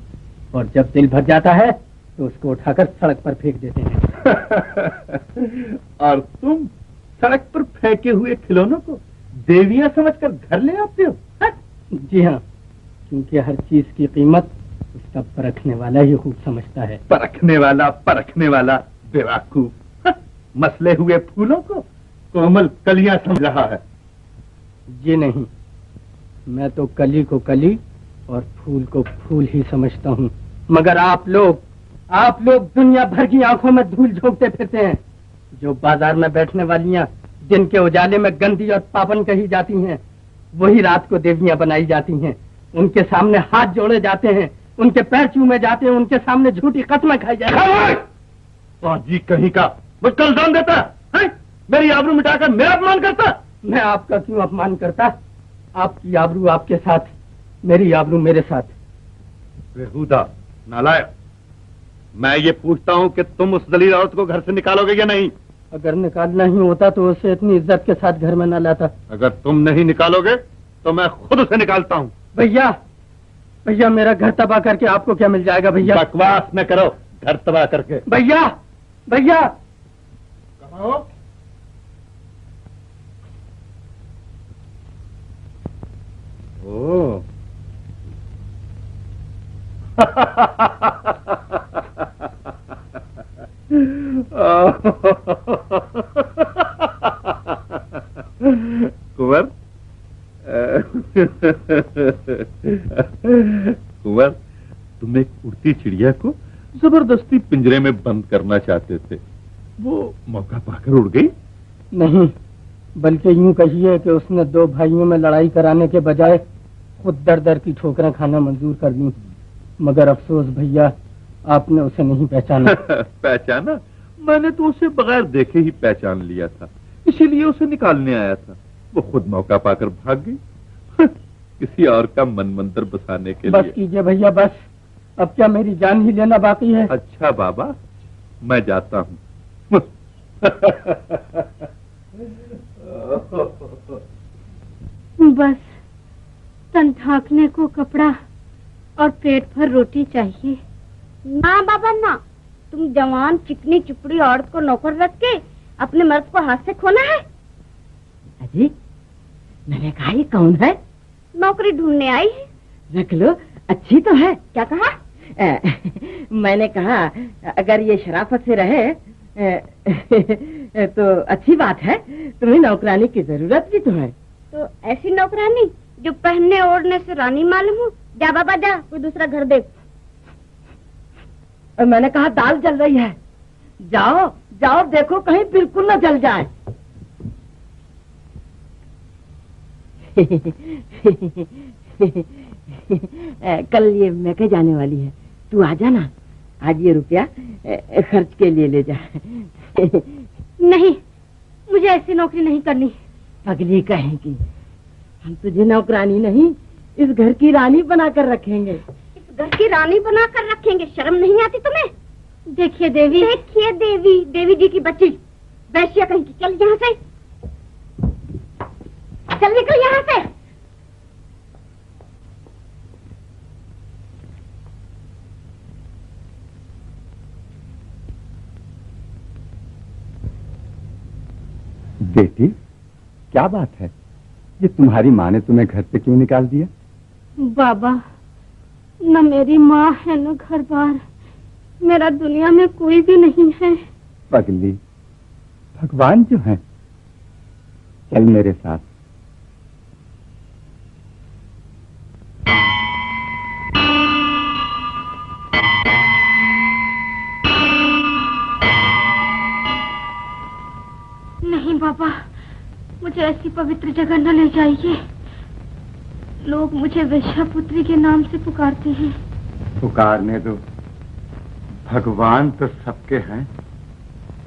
और जब दिल भर जाता है तो उसको उठाकर सड़क पर फेंक देते हैं। और तुम सड़क पर फेंके हुए खिलौनों को देवियां समझकर घर ले आते हो? जी हाँ, क्योंकि हर चीज की कीमत उसका परखने वाला ही खूब समझता है। परखने वाला बेवकूफ, मसले हुए फूलों को कोमल कलियां समझ रहा है। जी नहीं, मैं तो कली को कली और फूल को फूल ही समझता हूँ। मगर आप लोग दुनिया भर की आंखों में धूल झोंकते फिरते हैं। जो बाजार में बैठने वालियां दिन के उजाले में गंदी और पावन कही जाती हैं, वही रात को देवियां बनाई जाती हैं। उनके सामने हाथ जोड़े जाते हैं, उनके पैर चूमे जाते हैं, उनके सामने झूठी कस्में खाई जाती हैं। जी कहीं का मुझ कल दान देता है? मेरी आबरू मिटाकर मेरा अपमान करता? मैं आपका क्यों अपमान करता? आपकी आबरू आपके साथ, मेरी आबरू मेरे साथ। बेहुदा, नालायक, मैं ये पूछता हूँ कि तुम उस दलील औरत को घर से निकालोगे या नहीं? अगर निकालना ही होता तो उसे इतनी इज्जत के साथ घर में न लाता। अगर तुम नहीं निकालोगे तो मैं खुद उसे निकालता हूँ। भैया, मेरा घर तबाह करके आपको क्या मिल जाएगा? भैया बकवास न करो, घर तबाह करके। भैया कहाँ हो? ओ कुंवर, तुम एक उड़ती चिड़िया को जबरदस्ती पिंजरे में बंद करना चाहते थे, वो मौका पाकर उड़ गई? नहीं, बल्कि यूं कहिए कि उसने दो भाइयों में लड़ाई कराने के बजाय खुद दर दर की ठोकरें खाना मंजूर कर दी। मगर अफसोस भैया, आपने उसे नहीं पहचाना। पहचाना? मैंने तो उसे बगैर देखे ही पहचान लिया था, इसीलिए उसे निकालने आया था। वो खुद मौका पाकर भाग गई। किसी और का मन मंदिर बसाने के लिए। बस कीजिए भैया, बस। अब क्या मेरी जान ही लेना बाकी है? अच्छा बाबा, मैं जाता हूँ। बस तन ढांकने को कपड़ा और पेट भर रोटी चाहिए। ना बाबा ना, तुम जवान चिकनी चुपड़ी औरत को नौकर रख के अपने मर्द को हाथ से खोना है? अजी, मैंने कहा ये कौन है? नौकरी ढूंढने आई है। रख लो, अच्छी तो है। क्या कहा? मैंने कहा अगर ये शराफत से रहे तो अच्छी बात है। तुम्हें नौकरानी की जरूरत भी तो है। तो ऐसी नौकरानी जो पहनने ओढ़ने से रानी मालूम हो। जा बाबा जा, कोई दूसरा घर देख। मैंने कहा दाल जल रही है, जाओ जाओ देखो कहीं बिल्कुल न जल जाए। कल ये मैके जाने वाली है, तू आ जाना। आज ये रुपया खर्च के लिए ले जा। नहीं, मुझे ऐसी नौकरी नहीं करनी। पगली कहेगी, हम तुझे नौकरानी नहीं, इस घर की रानी बनाकर रखेंगे। इस घर की रानी बनाकर रखेंगे? शर्म नहीं आती तुम्हें? देखिए देवी, देवी जी की बच्ची, वैश्या कहीं की। चल यहाँ से, चल निकल यहाँ से। बेटी, क्या बात है? ये तुम्हारी माँ ने तुम्हें घर से क्यों निकाल दिया? बाबा, न मेरी माँ है न घर बार, मेरा दुनिया में कोई भी नहीं है। पगली, भगवान जो है। चल मेरे साथ। नहीं बाबा, मुझे ऐसी पवित्र जगह न ले जाइए। लोग मुझे वैश्यापुत्री के नाम से पुकारते हैं। पुकारने दो, भगवान तो सबके हैं।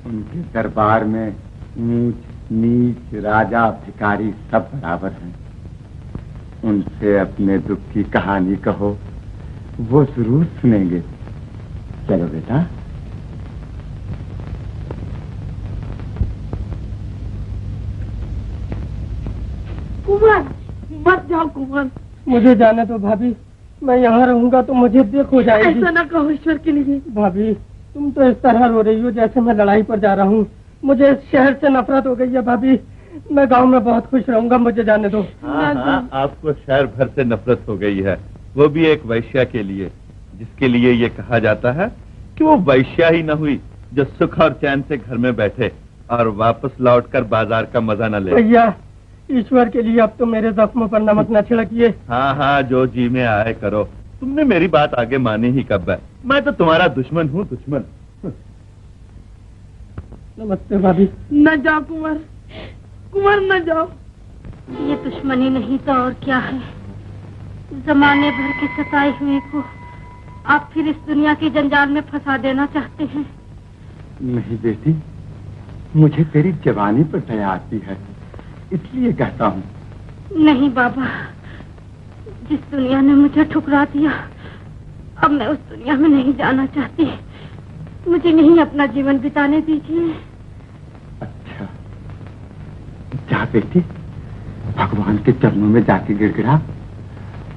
उनके दरबार में ऊंच नीच, राजा भिखारी सब बराबर हैं। उनसे अपने दुख की कहानी कहो, वो जरूर सुनेंगे। चलो बेटा। कुमार, मत जाओ कुमार। मुझे जाने दो भाभी, मैं यहाँ रहूंगा तो मुझे देख हो जाएगी। ऐसा ना कहो ईश्वर के लिए। भाभी, तुम तो इस तरह रो रही हो जैसे मैं लड़ाई पर जा रहा हूँ। मुझे इस शहर से नफरत हो गई है भाभी। मैं गांव में बहुत खुश रहूंगा, मुझे जाने दो। हाँ, आपको शहर भर से नफरत हो गई है, वो भी एक वैश्या के लिए, जिसके लिए ये कहा जाता है कि वो वैश्या ही न हुई जो सुख और चैन से घर में बैठे और वापस लौटकर बाजार का मजा न ले। भैया, ईश्वर के लिए अब तो मेरे जख्मों पर नमक न छिड़किए। हाँ, जो जी में आए करो। तुमने मेरी बात आगे मानी ही कब है? मैं तो तुम्हारा दुश्मन हूँ, दुश्मन। नमस्ते भाभी। न जाओ कुंवर, कुंवर न जाओ। ये दुश्मनी नहीं तो और क्या है? जमाने भर के सताए हुए को आप फिर इस दुनिया की जंजाल में फंसा देना चाहते हैं। नहीं बेटी, मुझे तेरी जवानी पर दया आती है, इसलिए कहता हूँ। नहीं बाबा, जिस दुनिया ने मुझे ठुकरा दिया, अब मैं उस दुनिया में नहीं जाना चाहती। मुझे यहीं अपना जीवन बिताने दीजिए। अच्छा, जा बेटी, भगवान के चरणों में जाके गिड़गिड़ा,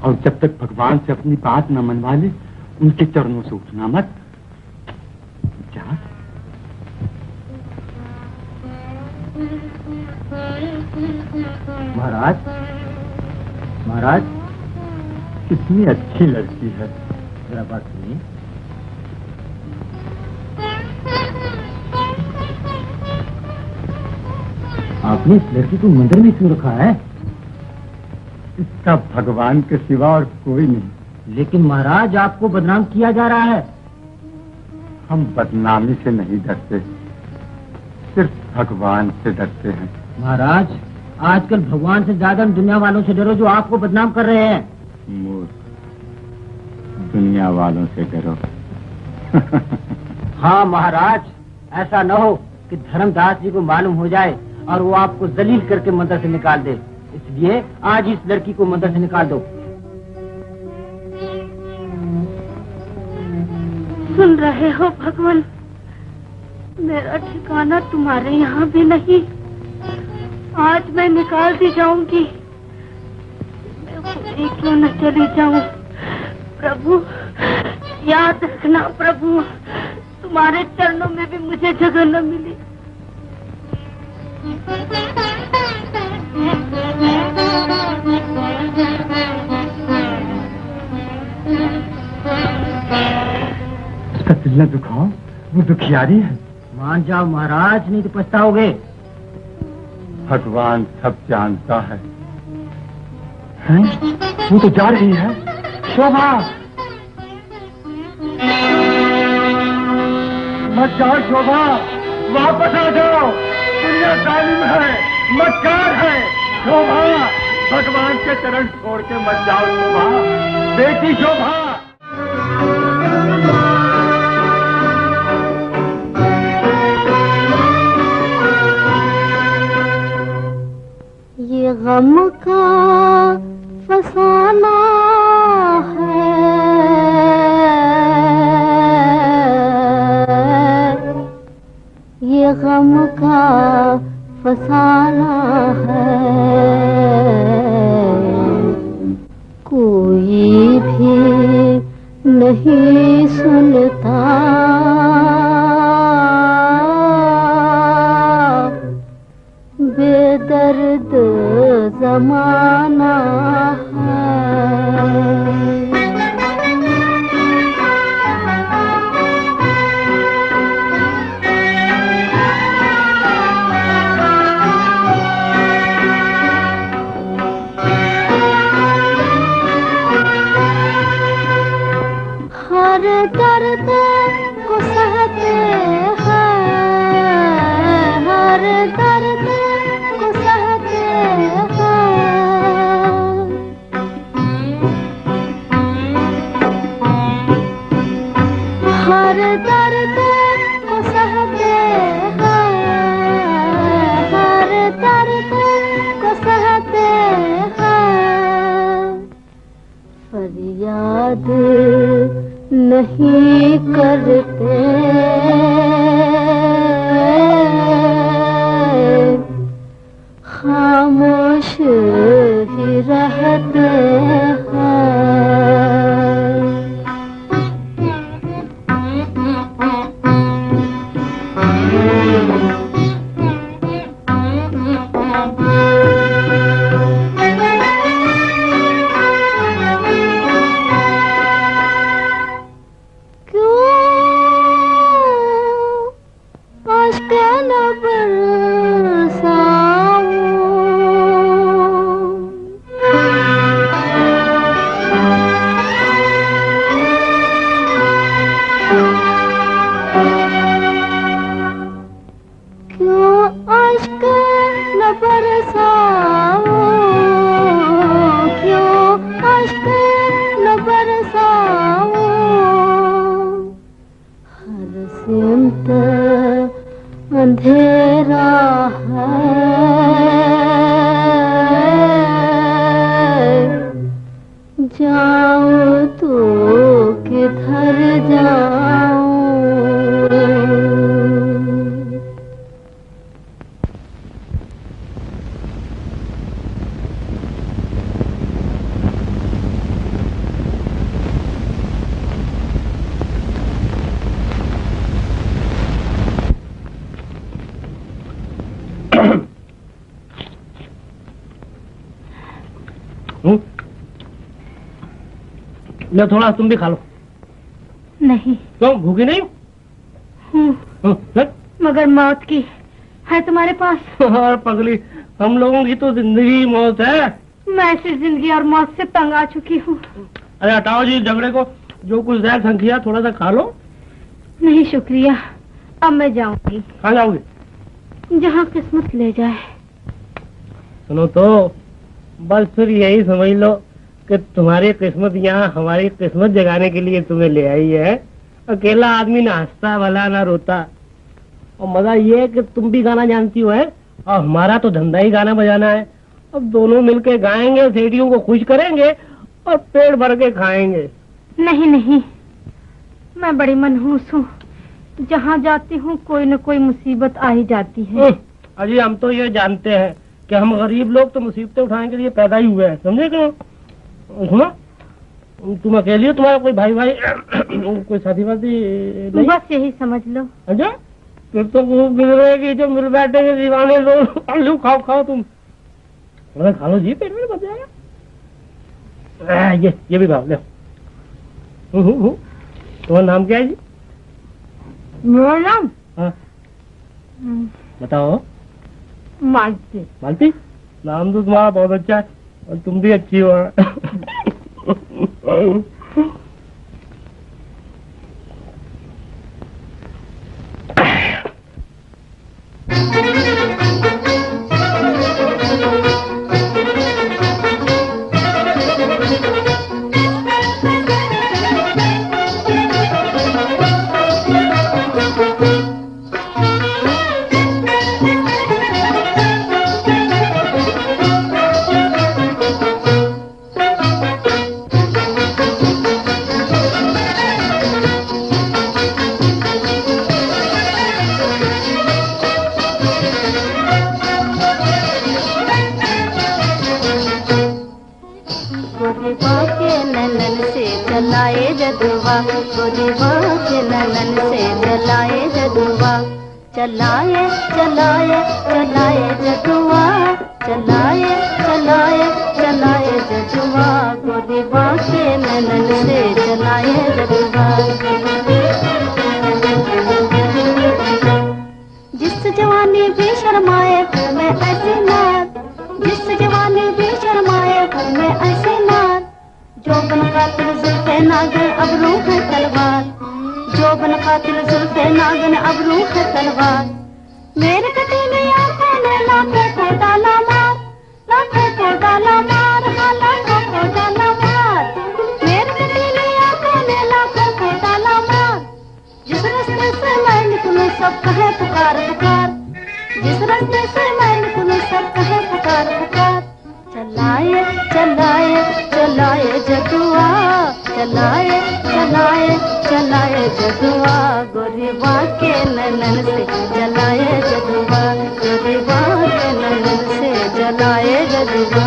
और जब तक भगवान से अपनी बात न मनवा ले, उनके चरणों से उठना मत। जा। महाराज, महाराज, कितनी अच्छी लड़की है। जरा बात सुनिए। आपने इस लड़की को मंदिर में क्यों रखा है? इसका भगवान के सिवा और कोई नहीं। लेकिन महाराज, आपको बदनाम किया जा रहा है। हम बदनामी से नहीं डरते, सिर्फ भगवान से डरते हैं। महाराज, आजकल भगवान से ज्यादा दुनिया वालों से डरो जो आपको बदनाम कर रहे हैं। मूर्ख, दुनिया वालों से डरो। हाँ महाराज, ऐसा न हो कि धर्मदास जी को मालूम हो जाए और वो आपको जलील करके मंदिर से निकाल दे। इसलिए आज इस लड़की को मंदिर से निकाल दो। सुन रहे हो भगवान, मेरा ठिकाना तुम्हारे यहाँ भी नहीं। आज मैं निकाल दी जाऊंगी, मैं खुद क्यों न चली जाऊं। प्रभु, याद रखना प्रभु, तुम्हारे चरणों में भी मुझे जगह न मिली। उसका दिल न दुखाओ, वो दुखियारी है। मान जाओ महाराज, नहीं तो पछताओगे। भगवान सब जानता है। हैं? वो तो जा रही है। शोभा, मत जाओ शोभा, वापस आ जाओ। दुनिया जालिम है, मक्कार है। शोभा, भगवान के चरण छोड़ के मत जाओ शोभा, बेटी शोभा। ये गम का गम का फसाना है, कोई भी नहीं सुनता, बेदर्द जमाना है। हर दर्द को सहते हैं, हर दर्द को सहते हैं, हर दर्द को सहते हैं, हर दर्द को सहते हैं, फरियाद नहीं करते, खामोश ही रहते हैं। अंधेरा है, जाऊं तो किधर जाऊं। लो थोड़ा तुम भी खा लो। नहीं। क्यों, भूखी नहीं हूँ, मगर मौत की है तुम्हारे पास। और पगली, हम लोगों की तो जिंदगी मौत है। मैं ऐसी जिंदगी और मौत से तंग आ चुकी हूँ। अरे हटाओ जी झगड़े को, जो कुछ जैक संखिया थोड़ा सा खा लो। नहीं शुक्रिया, अब मैं जाऊंगी। कहाँ जाओगी? जहाँ किस्मत ले जाए। सुनो तो, बस फिर यही समझ लो कि तुम्हारी किस्मत यहाँ हमारी किस्मत जगाने के लिए तुम्हें ले आई है। अकेला आदमी ना हंसता भला ना रोता। और मजा ये है कि तुम भी गाना जानती हो है, और हमारा तो धंधा ही गाना बजाना है। अब दोनों मिलके गाएंगे, सेठियों को खुश करेंगे और पेट भर के खाएंगे। नहीं नहीं, मैं बड़ी मनहूस हूँ। जहाँ जाती हूँ कोई न कोई मुसीबत आ ही जाती है। अजी हम तो ये जानते हैं कि हम गरीब लोग तो मुसीबतें उठाने के लिए पैदा ही हुए हैं, समझे क्यों? सुनो, तुम अकेली हो, तुम्हारा कोई भाई कोई साथी वाथी नहीं? बस यही समझ लो। अच्छा, फिर तो वो मिल रहेगी जो मिल बैठेंगे दीवाने लोग। आलू खाओ खाओ तुम, खा लो जी, पेट में बच जाएगा। ये भी खाओ, ले। तुम्हारा नाम क्या है जी? मेरा नाम? हाँ बताओ। मालती। मालती? नाम तो तुम्हारा बहुत अच्छा है और तुम भी अच्छी हो। जदुआ गोरीबा के ननन से चलाए जदुआ चलाए चलाए चलाए जदुआ चलाए चलाए चलाए जदुआ गोरीबा के ननन से चलाए जदुआ जिस जवानी भी शर्माए मैं ऐसी नार जिस जवानी भी शर्माए मैं ऐसी नार जोबन कातिल जुल्फे नागन अबरू है तलवार जोबन कातिल जुल्फे नागन अबरू है तलवार मेरे कटीली आंखों ने लाखों को डाला मार लाखों को डाला मार हाँ लाखों को डाला मार मेरे कटीली आंखों ने लाखों को डाला मार जिस रास्ते से मैं निकलूं सब कहे पुकार पुकार जिस रास्ते से मैं निकलूं सब कहे पुकार पुकार चलाए चलाए चलाए जदुआ चलाए चलाए चलाए जदुआ गोरीबा के ननन से चलाए जदुआ गोरीबा के ननन से चलाए जदुआ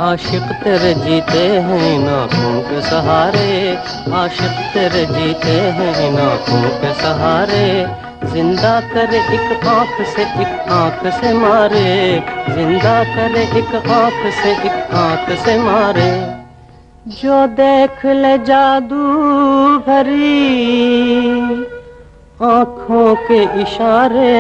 आशिक तेरे जीते हैं नाखों के सहारे आशिक तेरे जीते हैं नाखों के सहारे जिंदा करे एक आंख से मारे जिंदा करे एक आंख से मारे जो देख ले जादू भरी आंखों के इशारे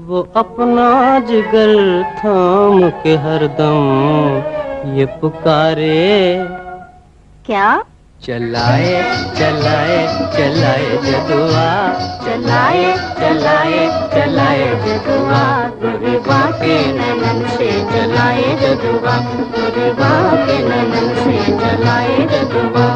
वो अपना जिगर थाम के हरदम ये पुकारे क्या चलाए चलाए चलाए जदुआ चलाए चलाए चलाए जदुआ गोरीबा के ननन से चलाए जदुआ गोरीबा के ननन से चलाए जदुआ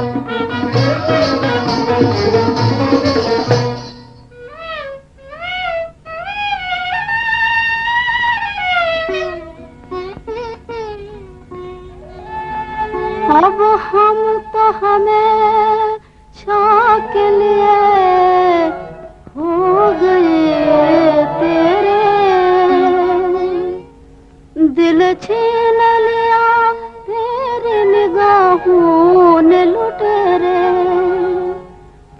अब हम तो हमें छा के लिए हो गए तेरे दिल छीन लिया तेरी निगाहों ने लुटेरे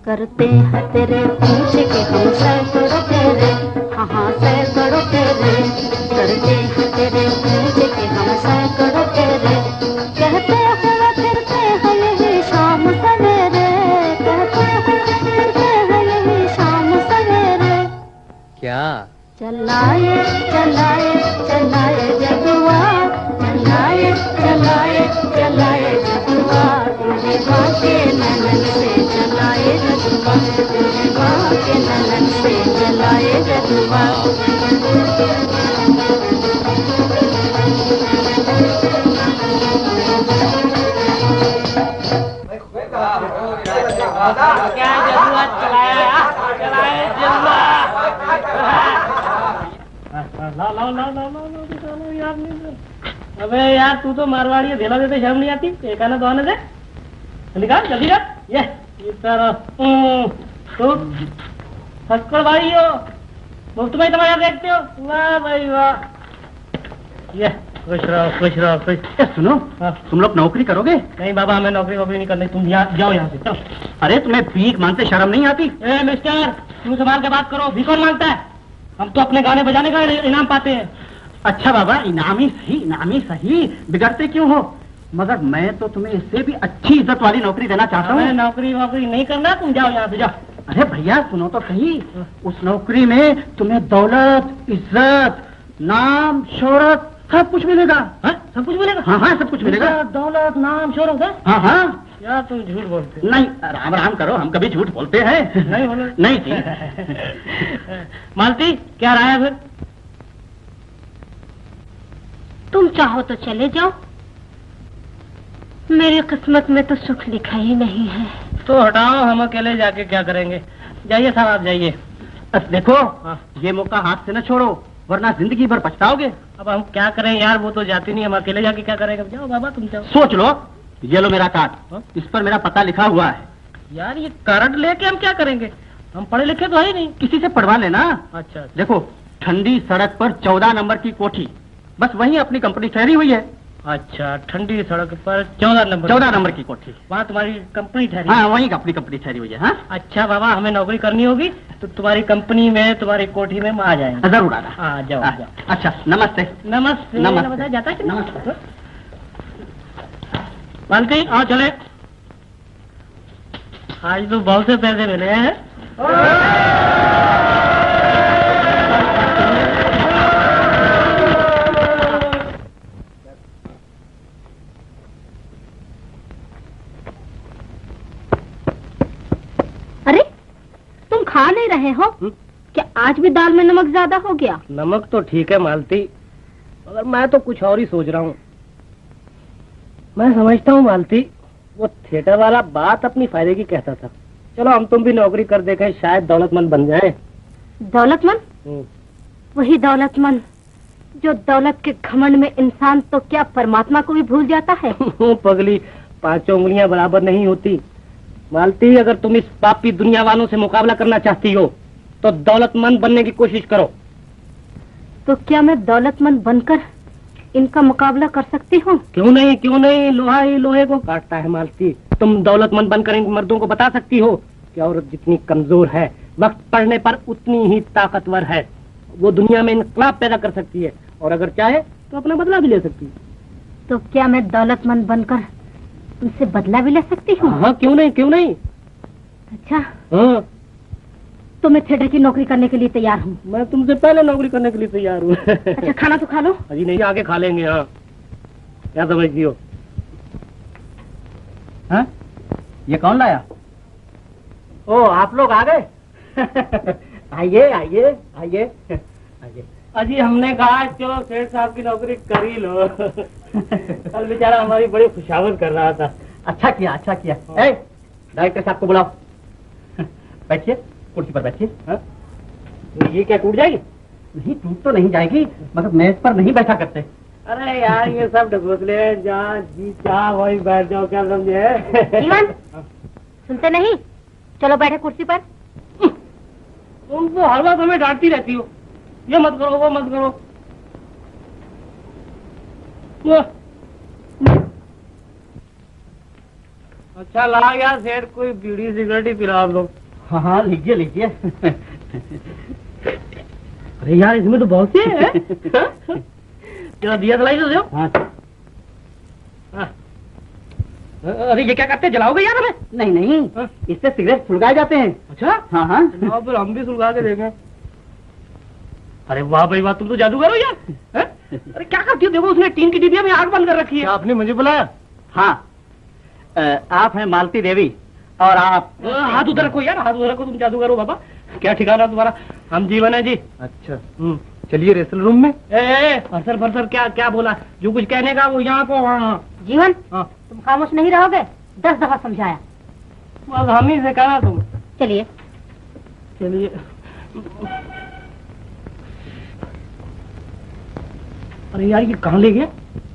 करते हैं तेरे पीछे के हम सैकड़ों तेरे हाँ सैकड़ों तेरे करते हैं तेरे पीछे के हम सैकड़ों तेरे कहते हुए फिरते हैं यही शाम सवेरे कहते हुए फिरते हैं यही शाम सवेरे क्या चलाए चलाए चलाए जदुआ चलाए चलाए चलाए जदुआ गोरीबा के ननन से चलाए जदुआ गोरीबा के ननन से चलाए जदुआ क्या जदुआ चलाया चलाए जदुआ ला यार नहीं अबे यार तू तो मारवाड़ी है धेला देते शर्म नहीं आती एक आना तो आने दे निकाल जल्दी कर ये तो हक्कड़ भाई हो मुफ्त में तमाशा देखते हो वाह भाई वाह ये खुश रहो खुश सुनो तुम लोग नौकरी करोगे नहीं बाबा हमें नौकरी नहीं करनी तुम जाओ यहाँ से चलो अरे तुम्हें भीख मांगते शर्म नहीं आती ए मिस्टर तुम संभाल के बात करो भीख कौन मांगता है हम तो अपने गाने बजाने का इनाम पाते हैं अच्छा बाबा इनामी सही बिगड़ते क्यों हो मगर मैं तो तुम्हें इससे भी अच्छी इज्जत वाली नौकरी देना चाहता हूँ नौकरी नहीं करना तुम जाओ यहाँ से जाओ अरे भैया सुनो तो सही उस नौकरी में तुम्हें दौलत इज्जत नाम शोहरत सब कुछ मिलेगा सब कुछ मिलेगा हाँ सब कुछ मिलेगा दौलत नाम शोहरत हाँ यार तुम झूठ बोलते नहीं राम करो हम कभी झूठ बोलते हैं नहीं मालती क्या रहा है फिर तुम चाहो तो चले जाओ मेरी किस्मत में तो सुख लिखा ही नहीं है तो हटाओ हम अकेले जाके क्या करेंगे जाइए साहब, आप जाइए। देखो ये मौका हाथ से न छोड़ो, वरना जिंदगी भर पछताओगे। अब हम क्या करें यार, वो तो जाती नहीं, हम अकेले जाके क्या करेंगे। जाओ बाबा तुम जाओ। सोच लो, ये लो मेरा कार्ड, इस पर मेरा पता लिखा हुआ है। यार ये कार्ड लेके हम क्या करेंगे, हम पढ़े लिखे तो है ही नहीं। किसी से पढ़वा लेना। अच्छा देखो, ठंडी सड़क पर 14 नंबर की कोठी, बस वहीं अपनी कंपनी ठहरी हुई है। अच्छा, ठंडी सड़क पर 14 नंबर की कोठी, वहाँ तुम्हारी कंपनी ठहरी? हाँ वहीं अपनी कंपनी ठहरी हुई है। हाँ अच्छा बाबा, हमें नौकरी करनी होगी तो तुम्हारी कंपनी में, तुम्हारी कोठी में हम आ जाएंगे। जरूर आना। हाँ जाओ जाओ। अच्छा, नमस्ते। नमस्ते। नमस्ते। जाता है? नमस्ते। मालती आओ चले, आज तो बहुत से पैसे मिले हैं। अरे तुम खा नहीं रहे हो? क्या आज भी दाल में नमक ज्यादा हो गया? नमक तो ठीक है मालती, मगर मैं तो कुछ और ही सोच रहा हूँ। मैं समझता हूँ मालती, वो थिएटर वाला बात अपनी फायदे की कहता था। चलो हम तुम भी नौकरी कर देखें, शायद दौलतमंद बन जाए। दौलतमंद? वही दौलतमंद जो दौलत के घमंड में इंसान तो क्या परमात्मा को भी भूल जाता है। पगली, 5 उंगलियां बराबर नहीं होती। मालती, अगर तुम इस पापी दुनिया वालों से मुकाबला करना चाहती हो तो दौलतमंद बनने की कोशिश करो। तो क्या मैं दौलतमंद बनकर इनका मुकाबला कर सकती हूँ? क्यों नहीं, क्यों नहीं, लोहा ही लोहे को काटता है मालती। तुम दौलतमंद बनकर इन मर्दों को बता सकती हो कि औरत जितनी कमजोर है, वक्त पड़ने पर उतनी ही ताकतवर है। वो दुनिया में इनकलाब पैदा कर सकती है, और अगर चाहे तो अपना बदला भी ले सकती है। तो क्या मैं दौलतमंद बनकर उनसे बदला भी ले सकती हूँ? हाँ, क्यों नहीं, क्यों नहीं। अच्छा, हाँ, तो मैं थिएटर की नौकरी करने के लिए तैयार हूँ। मैं तुमसे पहले नौकरी करने के लिए तैयार हूँ। अच्छा, खाना तो खा लो। अजी नहीं, आगे खा लेंगे। हाँ, क्या समझती हो? हाँ? ये कौन लाया? ओ, आप लोग आ गए। आइए आइए आइए आइए। अजी हमने कहा चलो सेठ साहब की नौकरी कर ही लो। कल बेचारा हमारी बड़ी खुशामद कर रहा था। अच्छा किया, अच्छा किया। डायरेक्टर साहब को बुलाओ। बैठिए, कुर्सी पर बैठिए। ये क्या टूट जाएगी? नहीं, टूट तो नहीं जाएगी, मगर मेज पर नहीं बैठा करते। अरे यार ये सब ढकोसले हैं, जहाँ जी चाह वही बैठ जाओ, क्या समझे? जीवन, सुनते नहीं? चलो बैठे कुर्सी पर। तुम तो हर वक्त हमें डांटती रहती हो, ये मत करो, वो मत करो। अच्छा ला यार सेठ, कोई बीड़ी सिगरेट ही पिला दो। हाँ हाँ, लीजिए लीजिए। अरे यार इसमें तो बहुत से है। जरा दिया जलाई तो दो। हाँ। अरे ये क्या करते हैं, जलाओगे यार हमें? नहीं नहीं, इससे सिगरेट सुलगाए जाते हैं। अच्छा, हाँ हाँ। फिर हम भी सुलगा के देखें। अरे वाह भाई वाह, तुम तो जादूगर हो यार। अरे क्या करती हो? देखो उसने टीन की डिबिया में आग बंद कर रखी है। आपने मुझे बुलाया? हाँ, आप हैं मालती देवी, और आप हाथ उधर रखो यार, हाथ उधर रखो। तुम जादूगर हो बाबा, क्या ठिकाना तुम्हारा? हम जीवन है जी। अच्छा, चलिए रेसल रूम में। फरसर फरसर क्या क्या बोला? जो कुछ कहने का वो यहाँ को वहाँ। जीवन, हाँ, तुम खामोश नहीं रहोगे? 10 दफा समझाया। बस हम ही से कहना तुम। चलिए चलिए। अरे यार ये कहाँ ले गया?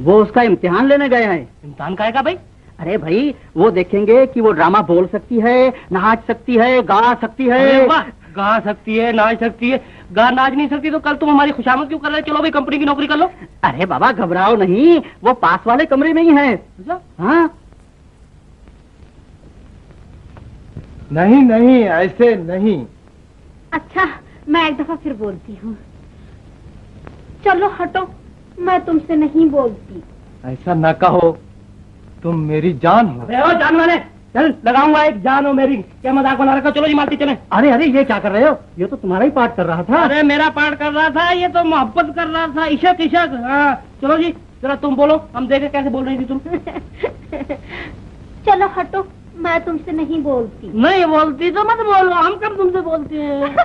वो उसका इम्तिहान लेने गए हैं। इम्तिहान का है भाई? अरे भाई, वो देखेंगे कि वो ड्रामा बोल सकती है, नाच सकती है, गा सकती है। अरे वाह, गा सकती है, नाच सकती है। गा नाच नहीं सकती तो कल तुम हमारी खुशामद क्यों कर रहे? चलो भाई कंपनी की नौकरी कर लो। अरे बाबा घबराओ नहीं, वो पास वाले कमरे में ही है। हाँ। नहीं नहीं, ऐसे नहीं। अच्छा, मैं एक दफा फिर बोलती हूँ। चलो हटो, मैं तुमसे नहीं बोलती। ऐसा न कहो, तुम मेरी जान हो। अरे जान वाले, चल लगाऊंगा एक जान हो मेरी। क्या मजाक बना रखा? चलो जी मालती चले। अरे अरे, ये क्या कर रहे हो? ये तो तुम्हारा ही पाठ कर रहा था। अरे मेरा पाठ कर रहा था, ये तो मोहब्बत कर रहा था। इशक इशक। हाँ चलो जी, जरा तुम बोलो, हम देखे कैसे बोल रही थी तुम। चलो हटो, मैं तुमसे नहीं बोलती। नहीं बोलती तो मत बोलो, हम कब तुमसे बोलते हैं।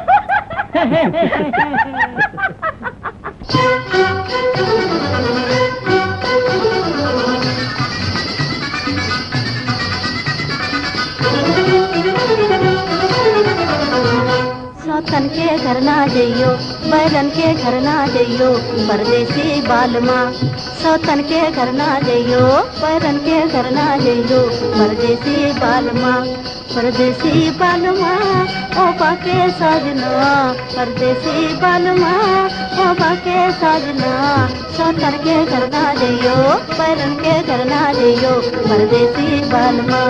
के घर ना जइयो, बैरन के घर ना जइयो, परदेसी बालमा। सौतन के घर ना जइयो, बैरन के घर ना जइयो, परदेसी बालमा। परदेसी बालमा ओ बाके साजना, परदेसी बालमा ओ बाके साजना। सौतन के घर ना जइयो, बैरन के घर ना जइयो, परदेसी बालमा।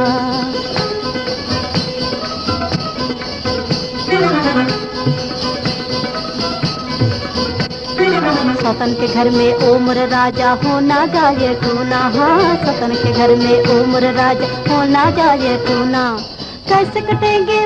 सतन के घर में उम्र राजा होना जाए टूना। हाँ, सतन के घर में उम्र राजा होना जाए टूना। कैसे कटेंगे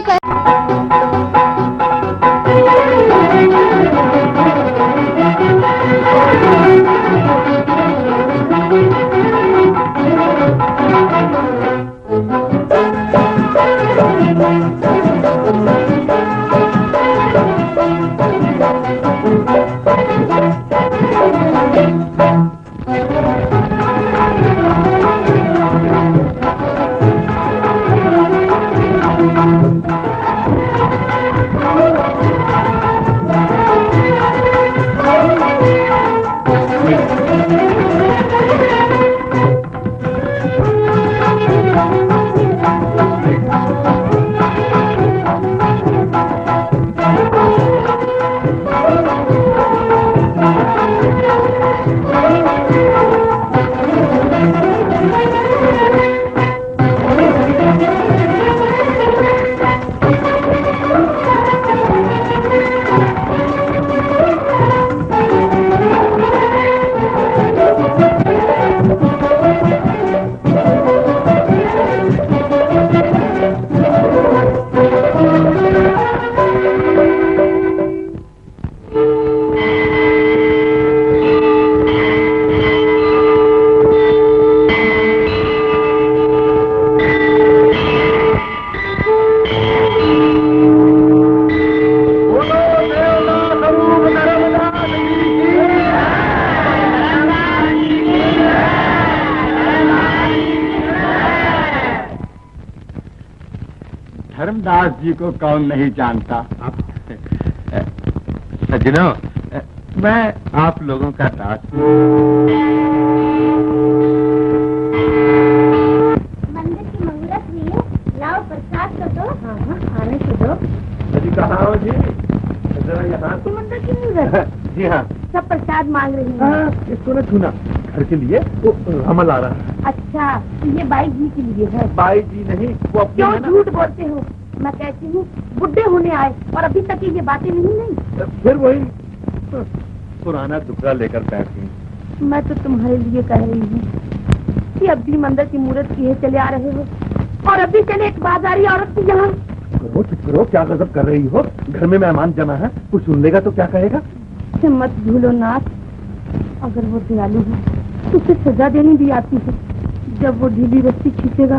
धर्मदास जी को कौन नहीं जानता। सज्जनों, मैं आप लोगों का दास हूँ। मंदिर की मुहूर्त हुई है, लाओ प्रसाद तो दो। हाँ हाँ, खाने को दो। जी कहाँ हो जी? जरा यहाँ। मंदिर की मुहूर्त। जी हाँ। सब प्रसाद मांग रही हैं। इसको न छूना, घर के लिए वो हमल आ रहा है। अच्छा, ये बाई जी के लिए है। बाई जी नहीं, वो अपने क्यों झूठ बोलते हो? मैं कहती हूँ बुढ़े होने आए और अभी तक ये बातें नहीं। फिर वही पुराना दुखड़ा लेकर बैठी। मैं तो तुम्हारे लिए कह रही हूँ कि अब भी मंदिर की मूर्त किए चले आ रहे हो और अभी चले एक बाजारी औरत की यहाँ। करो चुप करो, क्या गजब कर रही हो? घर में मेहमान जमा है, कुछ सुन लेगा तो क्या कहेगा? मत भूलो नाथ, अगर वो दयालु है तो उसे सजा देनी भी आती है। जब वो ढीली रस्सी खींचेगा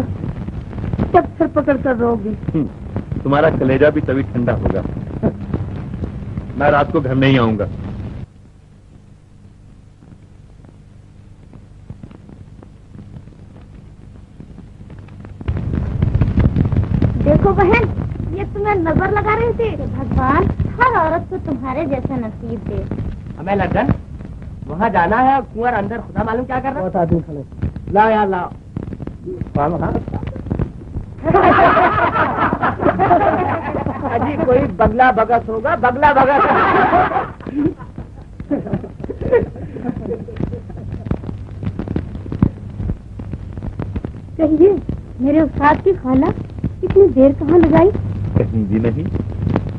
तब सर पकड़ कर रोगी। तुम्हारा कलेजा भी तभी ठंडा होगा। मैं रात को घर नहीं आऊंगा। देखो बहन, ये तुम्हें नजर लगा रहे थे। भगवान हर औरत को तुम्हारे जैसा नसीब दे। हमें लंदन वहाँ जाना है। कुंवर अंदर खुदा मालूम क्या कर रहा है। लाओ यार लाओ। अजी कोई बगला भगत होगा, बगला भगत। कहिए मेरे उस्ताद की खाला इतनी देर कहाँ लगाई? कहीं भी नहीं,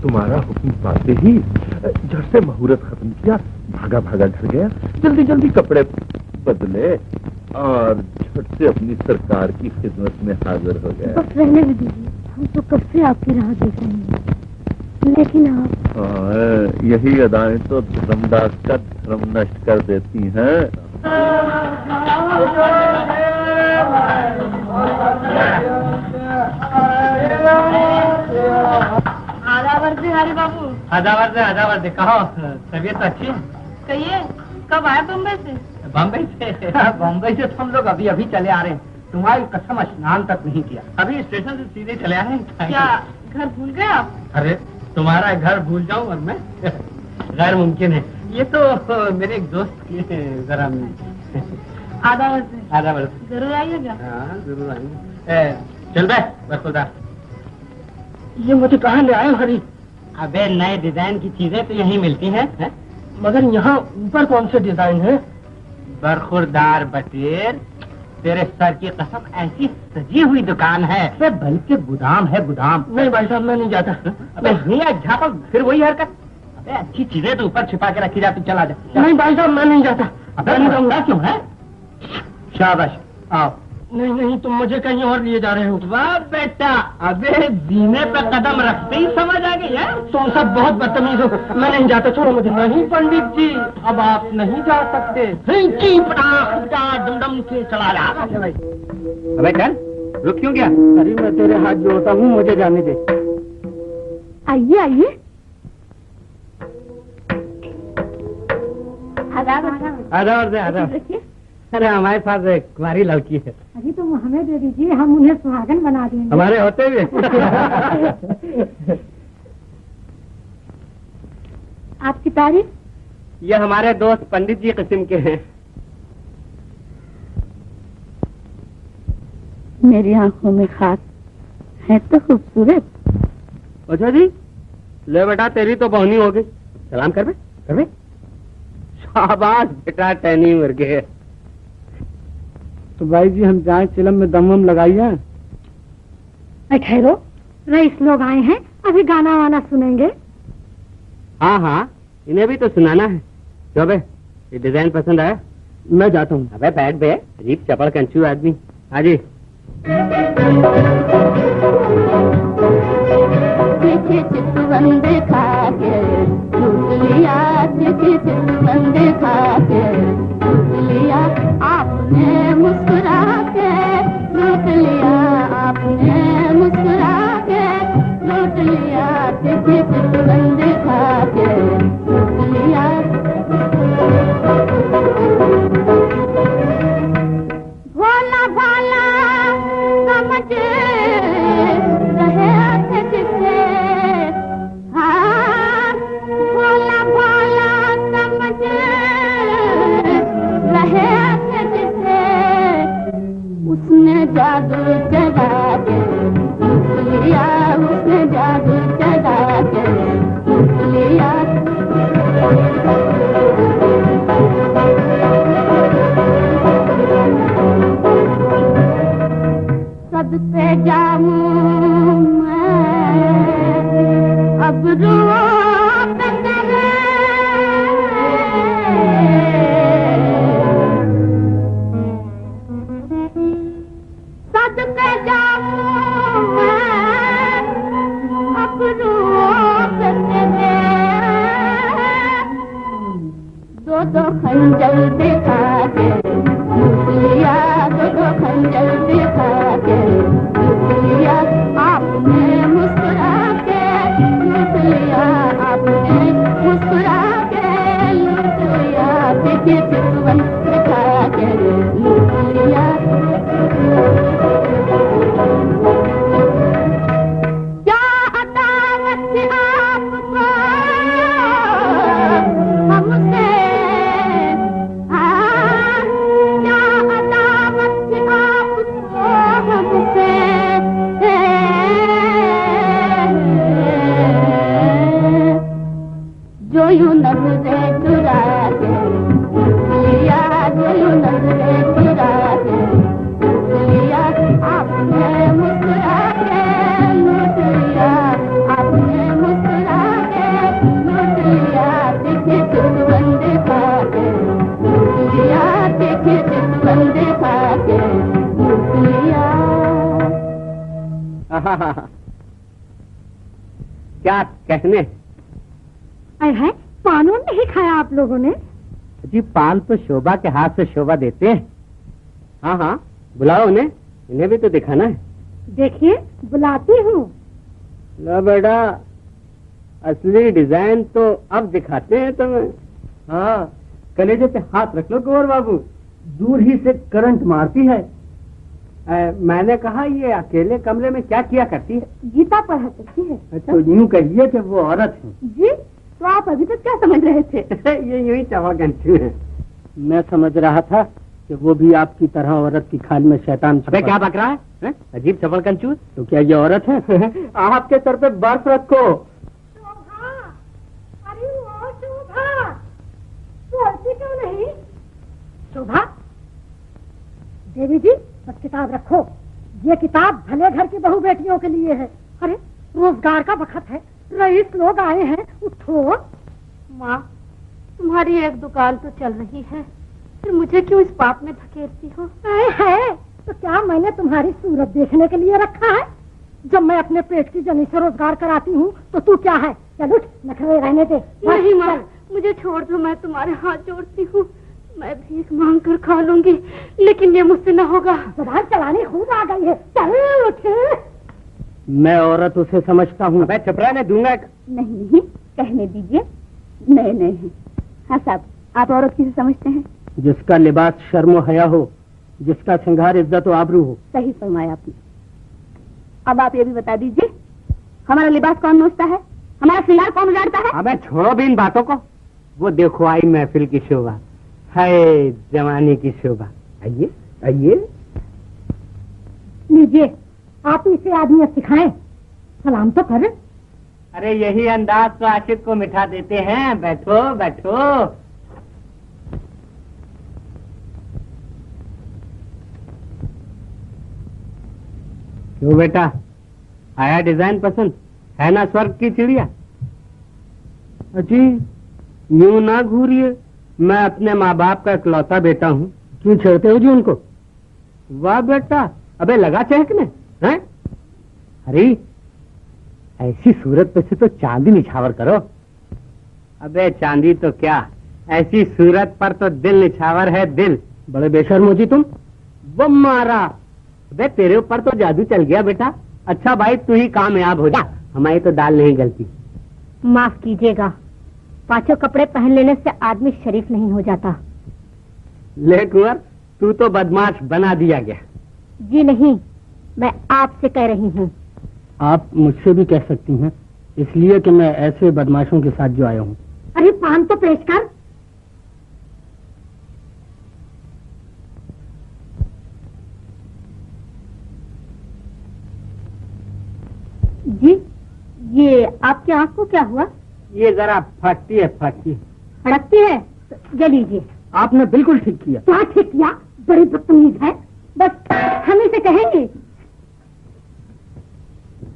तुम्हारा हुक्म पाते ही झट से मुहूर्त खत्म किया, भागा भागा घर गया, जल्दी जल्दी कपड़े बदले और झट से अपनी सरकार की खिदमत में हाजिर हो गया। बस रहने भी दीजिए, हम तो कब से आपकी राह देख रहे हैं, लेकिन आप। यही अदाएं तो धर्मदास का धर्म नष्ट कर देती हैं। हरी बाबू। आधा वर्ष कहो, तबीयत अच्छी है? कहिए कब आए बम्बई से? बम्बई से तो हम लोग अभी अभी चले आ रहे हैं। तुम्हारी कसम स्नान तक नहीं किया, अभी स्टेशन से सीधे चले आ रहे हैं। क्या घर भूल गए आप? अरे तुम्हारा घर भूल जाऊं और मैं गैर मुमकिन है। ये तो मेरे एक दोस्त की जरा आधा वर्ष जरूर आइएगा। हाँ जरूर आएंगे। चल बे ये मुझे कहाँ ले आए हरी? अबे नए डिजाइन की चीजें तो यहीं मिलती हैं है? मगर यहाँ ऊपर कौन से डिजाइन है? बरखुरदार बटेर, तेरे सर की कसम ऐसी सजी हुई दुकान है। बल्कि गोदाम है गोदाम। नहीं भाई साहब मैं नहीं जाता। अबे भैया झापक फिर वही हरकत। अबे अच्छी चीजें तो ऊपर छिपा के रखी जाती, चला जा। नहीं भाई साहब मैं नहीं जाता। अबे नहीं जाऊंगा क्यों है? शाबाश आओ। नहीं नहीं तुम मुझे कहीं और लिए जा रहे हो। वाह बेटा, अबे जीने पे कदम रखते ही समझ आ गई है। तुम सब बहुत बदतमीज हो। मैं नहीं जाता, छोड़ो मुझे। नहीं पंडित जी अब आप नहीं जा सकते। डम से चला जा। अबे चल, रुक क्यों गया? अरे मैं तेरे हाथ जोड़ता हूँ, मुझे जाने दे। आइए आइए। आदाब। अरे हमारे पास एक कुंवारी लड़की है। अभी तो हमें दे दीजिए, हम उन्हें सुहागन बना देंगे। हमारे होते हुए। आपकी तारीफ? ये हमारे दोस्त पंडित जी किस्म के हैं। मेरी आंखों में खास है तो खूबसूरत। अच्छा जी, ले बेटा तेरी तो बहुनी हो गई। सलाम कर बे। शाबाश बेटा, टहनी मर गए। तो भाई जी हम जाए चिलम में दम वम लगाइए। ठहरो, रईस लोग आए हैं, अभी गाना वाना सुनेंगे। हाँ इन्हें भी तो सुनाना है। क्यों बे, ये डिजाइन पसंद आया? मैं जाता हूँ। अबे बैठ बे, अजीब चपड़ कंचू आदमी। हाँ जी। चितवन देखा के लूट लिया, चितवन देखा के लूट लिया, आपने मुस्कुरा के लूट लिया, आपने मुस्कुरा के लूट लिया, चितवन देखा के लूट लिया। भोला भाला समझ रहे थे जिसे, हाँ भोला भाला समझ रहे थे जिसे, उसने जादू चला के लूट लिया, उसने जादू चला के लूट लिया। सबसे जाऊं मैं अब रोक करे, सदके जाऊं मैं अब रोक करे, दो खंजर दिखा के लूट लिया, दो खंजर दिखा के लूट लिया, आपने मुस्कुरा के लूट लिया, आपने मुस्कुरा के लूट लिया, देखिए चितवन दिखा के लूट लिया। क्या अदावत आपको हमसे, क्या अदावत आपको हमसे, जो यूं नजरें चुरा के लूट लिया, जो यूं नजरें चुरा के लूट लिया, आपने मुस्कुरा के लूट लिया, आपने मुस्कुरा के लूट लिया, देखिए चितवन दिखा के लूट लिया, देखिए चितवन दिखा के लूट लिया। क्या कहने? है पानों नहीं खाया आप लोगों ने? जी पान तो शोभा के हाथ से शोभा देते हैं। हाँ बुलाओ उन्हें, इन्हें भी तो दिखाना है। देखिए बुलाती हूँ। लो बेटा, असली डिजाइन तो अब दिखाते हैं तुम्हें। हाँ कलेजे पे हाथ रख लो गौर बाबू, दूर ही से करंट मारती है। मैंने कहा ये अकेले कमरे में क्या किया करती है? गीता पढ़ा करती है। अच्छा, तो यूं कहिए कि वो औरत है। जी, तो आप अभी तक क्या समझ रहे थे? ये यूं ही चवागंचू है। मैं समझ रहा था कि वो भी आपकी तरह औरत की खाल में शैतान। अबे क्या बक रहा है? अजीब चपल कंचू। तो क्या ये औरत है? आपके सर पे बर्फ रखो। शोभा, अरे वो शोभा, बोलती क्यों नहीं? शोभा, देवी जी बस किताब रखो। ये किताब भले घर की बहू बेटियों के लिए है। अरे रोजगार का वक्त है, रईस लोग आए हैं, उठो। माँ, तुम्हारी एक दुकान तो चल रही है, फिर मुझे क्यों इस पाप में धकेलती हो? है तो क्या मैंने तुम्हारी सूरत देखने के लिए रखा है? जब मैं अपने पेट की जनी से रोजगार कराती हूँ तो तू क्या है? चल उठ, नखरे रहने दे। नहीं माँ, मुझे छोड़ दो, मैं तुम्हारे हाथ जोड़ती हूँ। मैं भीख मांग कर खा लूंगी, लेकिन ये मुझसे न होगा। जुबान चलानी खूब आ गई है। चल उठ। मैं औरत उसे समझता हूँ। मैं चपरा ने दूंगा। नहीं, कहने दीजिए, नए नए हैं। हाँ साहब, आप औरत किसे समझते हैं? जिसका लिबास शर्म व हया हो, जिसका श्रृंगार इज्जत व आबरू हो। सही फरमाया आपने। अब आप ये भी बता दीजिए, हमारा लिबास कौन नोचता है, हमारा श्रृंगार कौन उजाड़ता है? अबे छोड़ो भी इन बातों को। वो देखो आई महफिल की शोभा, है जवानी की शोभा। आइए आइए। लीजिए, आप इसे आदमी सिखाएं, सलाम तो कर। अरे यही अंदाज तो आशिक को मिठा देते हैं। बैठो बैठो। क्यों बेटा, आया डिजाइन पसंद? है ना स्वर्ग की चिड़िया? अजी यूं ना घूरिए, मैं अपने माँ बाप का इकलौता बेटा हूँ। क्यों छेड़ते हो जी उनको? वाह बेटा, अबे लगा चहकने हैं? अरे ऐसी सूरत पे से तो चांदी निछावर करो। अबे चांदी तो क्या, ऐसी सूरत पर तो दिल निछावर है, दिल। बड़े बेशर्म जी तुम। वो मारा। अबे तेरे ऊपर तो जादू चल गया बेटा। अच्छा भाई तू ही कामयाब हो जा, हमारी तो दाल नहीं गलती। माफ कीजिएगा, पांचों कपड़े पहन लेने से आदमी शरीफ नहीं हो जाता। ले कुंवर, तू तो बदमाश बना दिया गया। जी नहीं, मैं आपसे कह रही हूँ। आप मुझसे भी कह सकती हैं, इसलिए कि मैं ऐसे बदमाशों के साथ जो आया हूँ। अरे पान तो पेश कर। जी, ये आपकी आंख को क्या हुआ? ये जरा फटती है, फटती है। फड़कती है? ये लीजिए। आपने बिल्कुल ठीक किया। क्या ठीक किया? बड़ी बदतमीज है। बस हम इसे कहेंगे।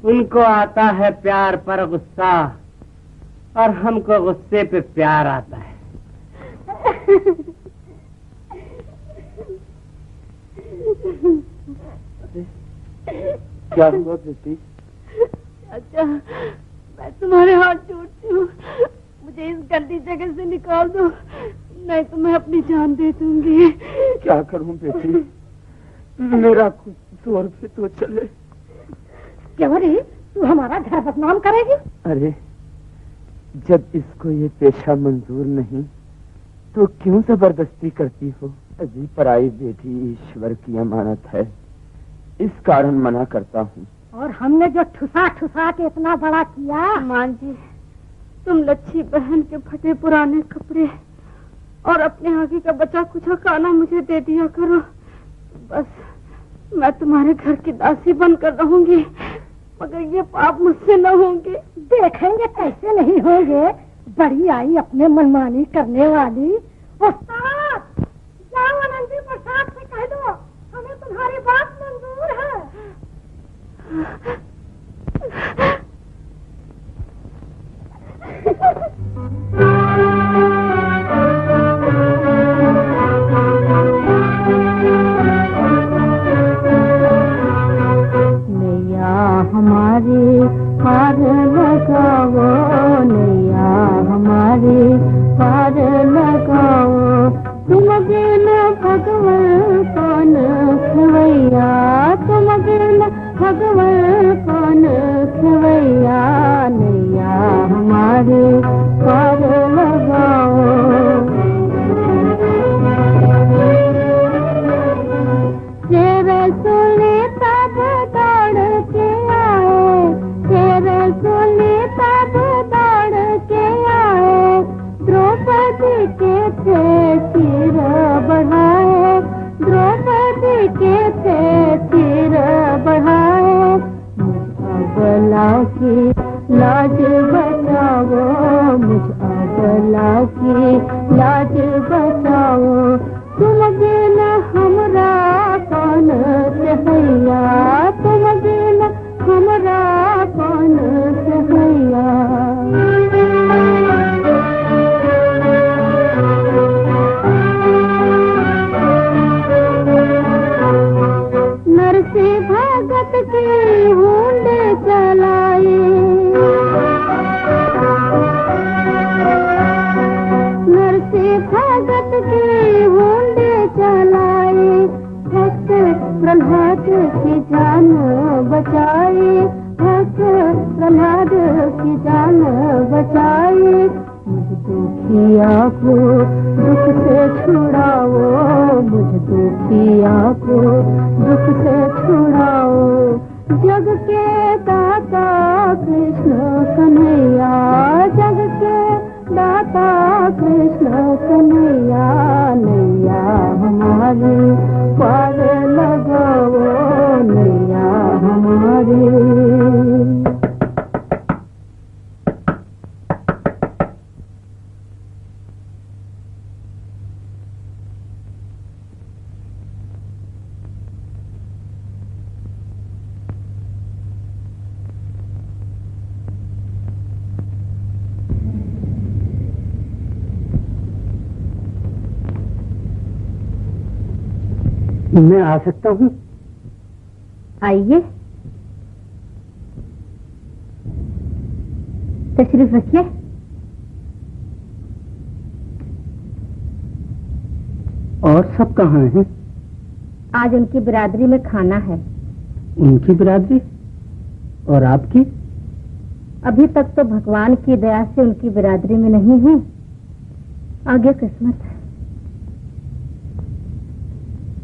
उनको आता है प्यार पर गुस्सा, और हमको गुस्से पे प्यार आता है। क्या हुआ बेटी? अच्छा, मैं तुम्हारे हाथ जोड़ती हूँ, मुझे इस गंदी जगह से निकाल दो, नहीं तो मैं अपनी जान दे दूंगी। क्या करूं बेटी, मेरा कुछ जोर से तो चले। क्यों रे, तू हमारा घर बदनाम करेगी? अरे जब इसको ये पेशा मंजूर नहीं तो क्यों जबरदस्ती करती हो? अजी पराई बेटी ईश्वर की अमानत है, इस कारण मना करता हूँ। और हमने जो ठुसा ठुसा के इतना बड़ा किया। मां जी, तुम लच्छी बहन के फटे पुराने कपड़े और अपने आगे का बचा कुचा खाना मुझे दे दिया करो, बस मैं तुम्हारे घर की दासी बनकर रहूंगी, मगर ये पाप मुझसे न होंगे। देखेंगे कैसे नहीं होंगे। बड़ी आई अपने मनमानी करने वाली। उस्ताद, जाओ आनंदी प्रसाद से कह दो, हमें तुम्हारी बात मंजूर है। नैया हमारी पार लगाओ, नैया हमारी पार लगाओ, तुम बिन भगवान कौन खवैया, तुम बिन भगवान कौन खवैया, नैया हमारी पार लगाओ। तेरे सुन के होंडे चलाए, भक्त प्रहलाद की जान बचाए, भक्त प्रहलाद की जान बचाए। मुझ दुखिया को दुख से छुड़ाओ, मुझ दुखिया को दुख से छुड़ाओ। जग के दाता कृष्ण कन्हैया, जग के दाता कृष्ण कन्हैया, नैया हमारी पार लगाओ, नैया हमारी। मैं आ सकता हूँ? आइए, तशरीफ रखिए। और सब कहाँ हैं? आज उनकी बिरादरी में खाना है। उनकी बिरादरी? और आपकी? अभी तक तो भगवान की दया से उनकी बिरादरी में नहीं हूँ, आगे किस्मत है।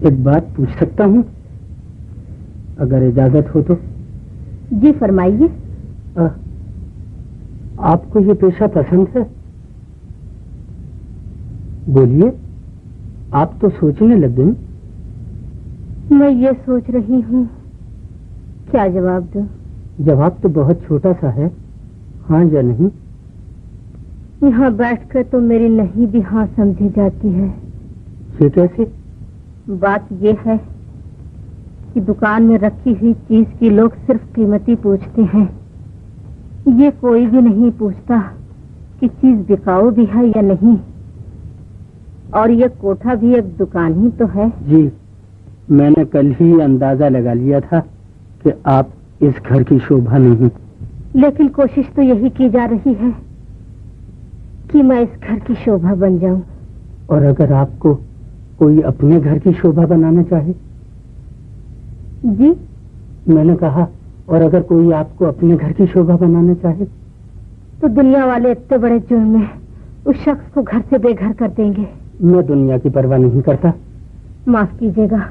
एक बात पूछ सकता हूँ, अगर इजाजत हो तो? जी फरमाइए। आपको ये पेशा पसंद है? बोलिए, आप तो सोचने लग गई। मैं ये सोच रही हूँ, क्या जवाब दूं? जवाब तो बहुत छोटा सा है, हाँ या नहीं। यहाँ बैठकर तो मेरी नहीं भी हाँ समझी जाती है। ये कैसे? बात ये है कि दुकान में रखी हुई चीज की लोग सिर्फ कीमती पूछते हैं, ये कोई भी नहीं पूछता कि चीज बिकाऊ भी है या नहीं। और ये कोठा भी एक दुकान ही तो है। जी, मैंने कल ही अंदाजा लगा लिया था कि आप इस घर की शोभा नहीं। लेकिन कोशिश तो यही की जा रही है कि मैं इस घर की शोभा बन जाऊं। और अगर आपको कोई अपने घर की शोभा बनाना चाहे? जी, मैंने कहा, और अगर कोई आपको अपने घर की शोभा बनाना चाहे? तो दुनिया वाले इतने बड़े जुर्म में उस शख्स को घर से बेघर कर देंगे। मैं दुनिया की परवाह नहीं करता। माफ कीजिएगा,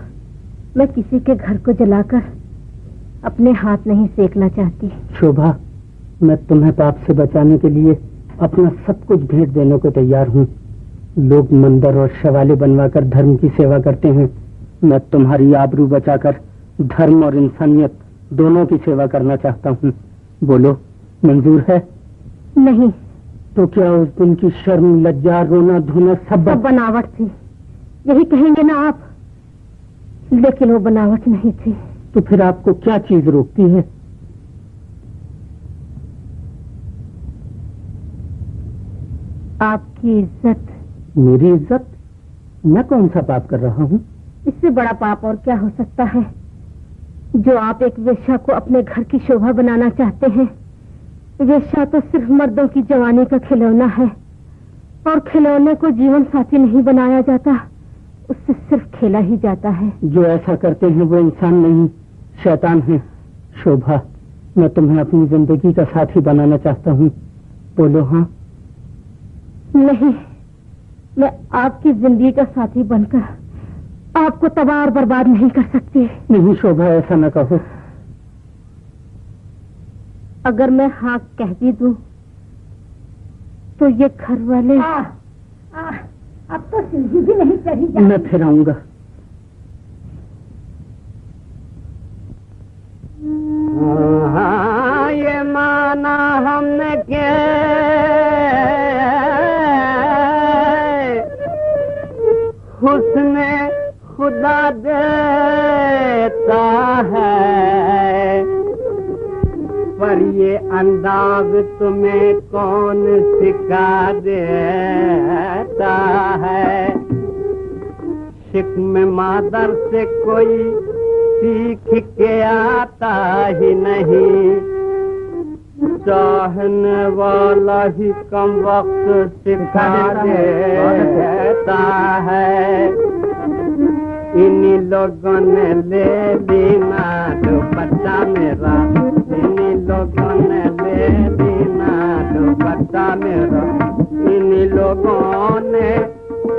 मैं किसी के घर को जलाकर अपने हाथ नहीं सेकना चाहती। शोभा, मैं तुम्हें पाप से बचाने के लिए अपना सब कुछ भेंट देने को तैयार हूँ। लोग मंदिर और शवाले बनवाकर धर्म की सेवा करते हैं, मैं तुम्हारी आबरू बचाकर धर्म और इंसानियत दोनों की सेवा करना चाहता हूँ। बोलो, मंजूर है? नहीं। तो क्या उस दिन की शर्म, लज्जा, रोना धोना सब बनावट थी, यही कहेंगे ना आप? लेकिन वो बनावट नहीं थी। तो फिर आपको क्या चीज रोकती है? आपकी इज्जत। मेरी इज्जत? मैं कौन सा पाप कर रहा हूँ? इससे बड़ा पाप और क्या हो सकता है, जो आप एक वेश्या को अपने घर की शोभा बनाना चाहते हैं। वेश्या तो सिर्फ मर्दों की जवानी का खिलौना है, और खिलौने को जीवन साथी नहीं बनाया जाता, उससे सिर्फ खेला ही जाता है। जो ऐसा करते हैं वो इंसान नहीं, शैतान है। शोभा, मैं तुम्हें अपनी जिंदगी का साथी बनाना चाहता हूँ। बोलो हाँ। नहीं, मैं आपकी जिंदगी का साथी बनकर आपको तबाह और बर्बाद नहीं कर सकती। नहीं शोभा, ऐसा न कहो। अगर मैं हाँ कह भी दूं तो ये घर वाले अब तो सीढ़ी भी नहीं चढ़ी जाती। मैं फिर आऊंगा। हाँ, ये माना हमने के हुस्ने खुदा देता है, पर ये अंदाज तुम्हें कौन सिखा देता है। शिक्म मादर से कोई सीख के आता ही नहीं, चाहने वाला ही कम वक्त सिखा देता है। इन्हीं लोगों ने ले लीना दुपट्टा मेरा, इन्हीं लोगों ने ले लीना दुपट्टा मेरा, इन्हीं लोगों ने,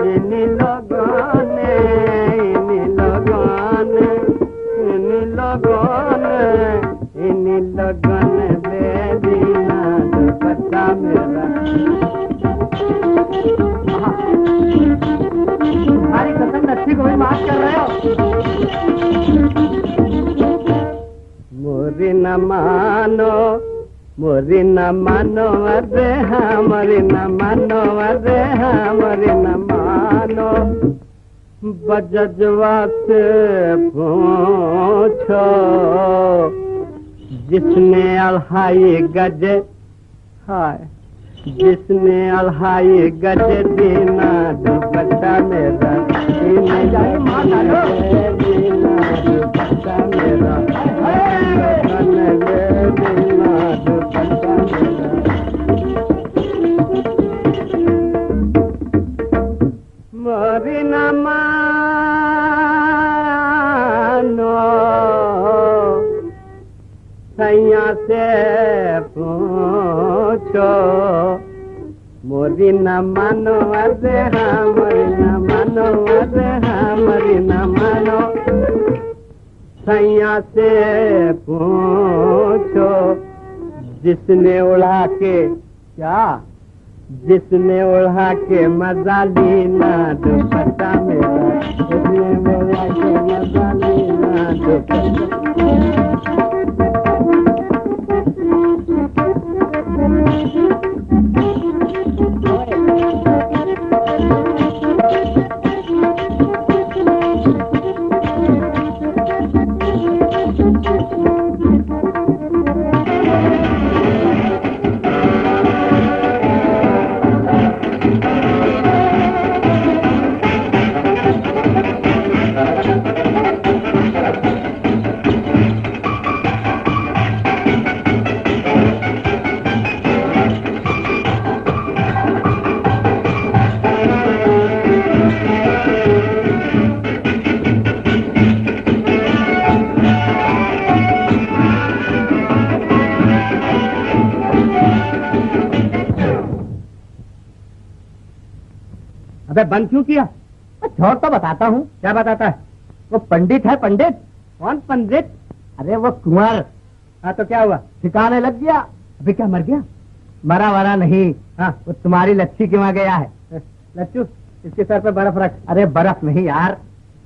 इन्हीं लोगों ने, इन्हीं लोगों ने, इन्हीं लोगों ने, इन्हीं लोगों ने ले लीना दुपट्टा मेरा। तुम्हारी कसम लच्छी को भी माफ कर रहे हो। मोरी न मानो, मोरी न मानो अरे हाँ, मोरी न मानो अरे हाँ, मोरी न मानो। बजजवा से पूछो जिसने अल्हाई गजे, हाय जिसने अल्हाई गजे दीना दुपट्टा मेरा, दीना दुपट्टा मेरा, दीना दुपट्टा मेरा। मोरी न मानो सैया से पूछो, मोरी न मानो अरे हाँ, मोरी न मानो अरे हाँ, मोरी न मानो। सैया से पूछो जिसने उड़ा के, क्या जिसने उड़ा के मजा लीना दुपट्टा मेरा, जिसने उड़ा के मजा लीना दुपट्टा। अबे बंद क्यों किया? झोर तो बताता हूँ। क्या बताता है? वो पंडित है। पंडित? कौन पंडित? अरे वो कुंवर। हाँ तो क्या हुआ? ठिकाने लग गया। अभी क्या मर गया? मरा वरा नहीं। हाँ वो तुम्हारी लच्छी के वहाँ गया है। लच्छू इसके सर पे बर्फ रख। अरे बर्फ नहीं यार,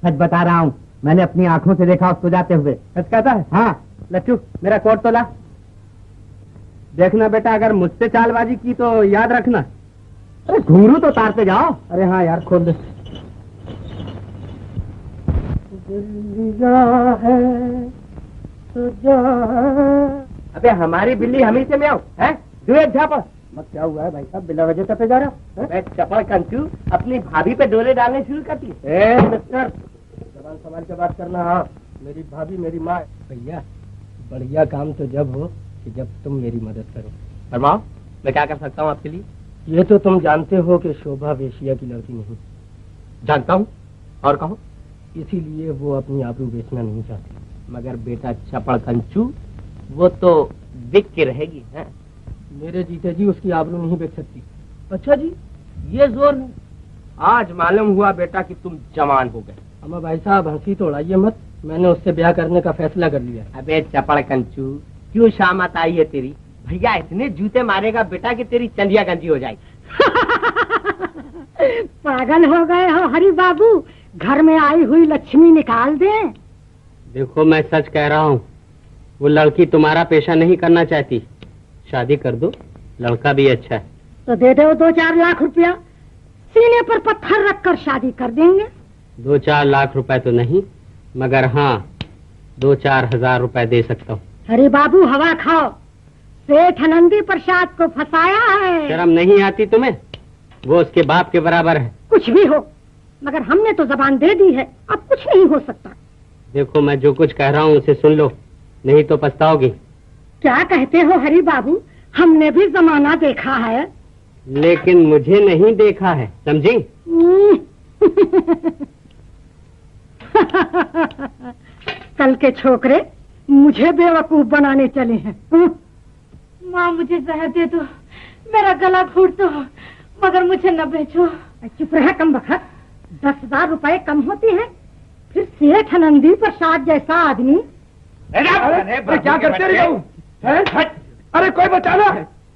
सच बता रहा हूँ, मैंने अपनी आंखों से देखा उसको जाते हुए। सच कहता है? हाँ। लच्छू मेरा कोट तो ला। देखना बेटा, अगर मुझसे चालबाजी की तो याद रखना। अरे घुंघरू तो उतारते जाओ। अरे हाँ यार खोल दे। है तो जा। अबे हमारी बिल्ली हमी से में आओ है? दुए झापड़ मत। क्या हुआ है भाई साहब, बिना वजह पे जा रहा है? चपड़ कंचू अपनी भाभी पे डोले डालने शुरू करती है। मिस्टर जबान संभाल के बात करना। हाँ मेरी भाभी मेरी माँ। भैया बढ़िया काम तो जब हो कि जब तुम मेरी मदद करो। फरमाओ, मैं क्या कर सकता हूँ आपके लिए? ये तो तुम जानते हो कि शोभा वेश्या की लड़की नहीं। जानता हूँ, और कहो। इसीलिए वो अपनी आबरू बेचना नहीं चाहती। मगर बेटा चपड़ कंचू वो तो बिक के रहेगी है? मेरे जीते जी उसकी आबरू नहीं बेच सकती। अच्छा जी, ये जोर है। आज मालूम हुआ बेटा कि तुम जवान हो गए। अम्मा भाई साहब हंसी तो उड़ाइए मत, मैंने उससे ब्याह करने का फैसला कर लिया। अबे चपड़ कंचू क्यों शामत आई है तेरी? भैया इतने जूते मारेगा बेटा कि तेरी चंदिया गंजी हो जाएगी। पागल हो गए हो हरि बाबू, घर में आई हुई लक्ष्मी निकाल दे। देखो मैं सच कह रहा हूँ, वो लड़की तुम्हारा पेशा नहीं करना चाहती। शादी कर दो, लड़का भी अच्छा है। तो दे दो 2-4 लाख रुपया, सीने पर पत्थर रखकर शादी कर देंगे। 2-4 लाख रुपए तो नहीं, मगर हाँ 2-4 हजार रुपए दे सकता हूँ। अरे बाबू हवा खाओ, सेठ आनंदी प्रसाद को फंसाया है। शर्म नहीं आती तुम्हें? वो उसके बाप के बराबर है। कुछ भी हो, मगर हमने तो जबान दे दी है, अब कुछ नहीं हो सकता। देखो मैं जो कुछ कह रहा हूँ उसे सुन लो, नहीं तो पछताओगी। क्या कहते हो हरि बाबू? हमने भी जमाना देखा है। लेकिन मुझे नहीं देखा है, समझी? कल के छोकरे मुझे बेवकूफ बनाने चले हैं। माँ मुझे जहर दे दो, मेरा गला घोट दो, मगर मुझे न बेचो। चुप रह कम बखत, 10,000 रुपए कम होते हैं? फिर सेठ नंदी प्रसाद जैसा आदमी। अरे क्या करते रहे हो? अरे कोई बचाना!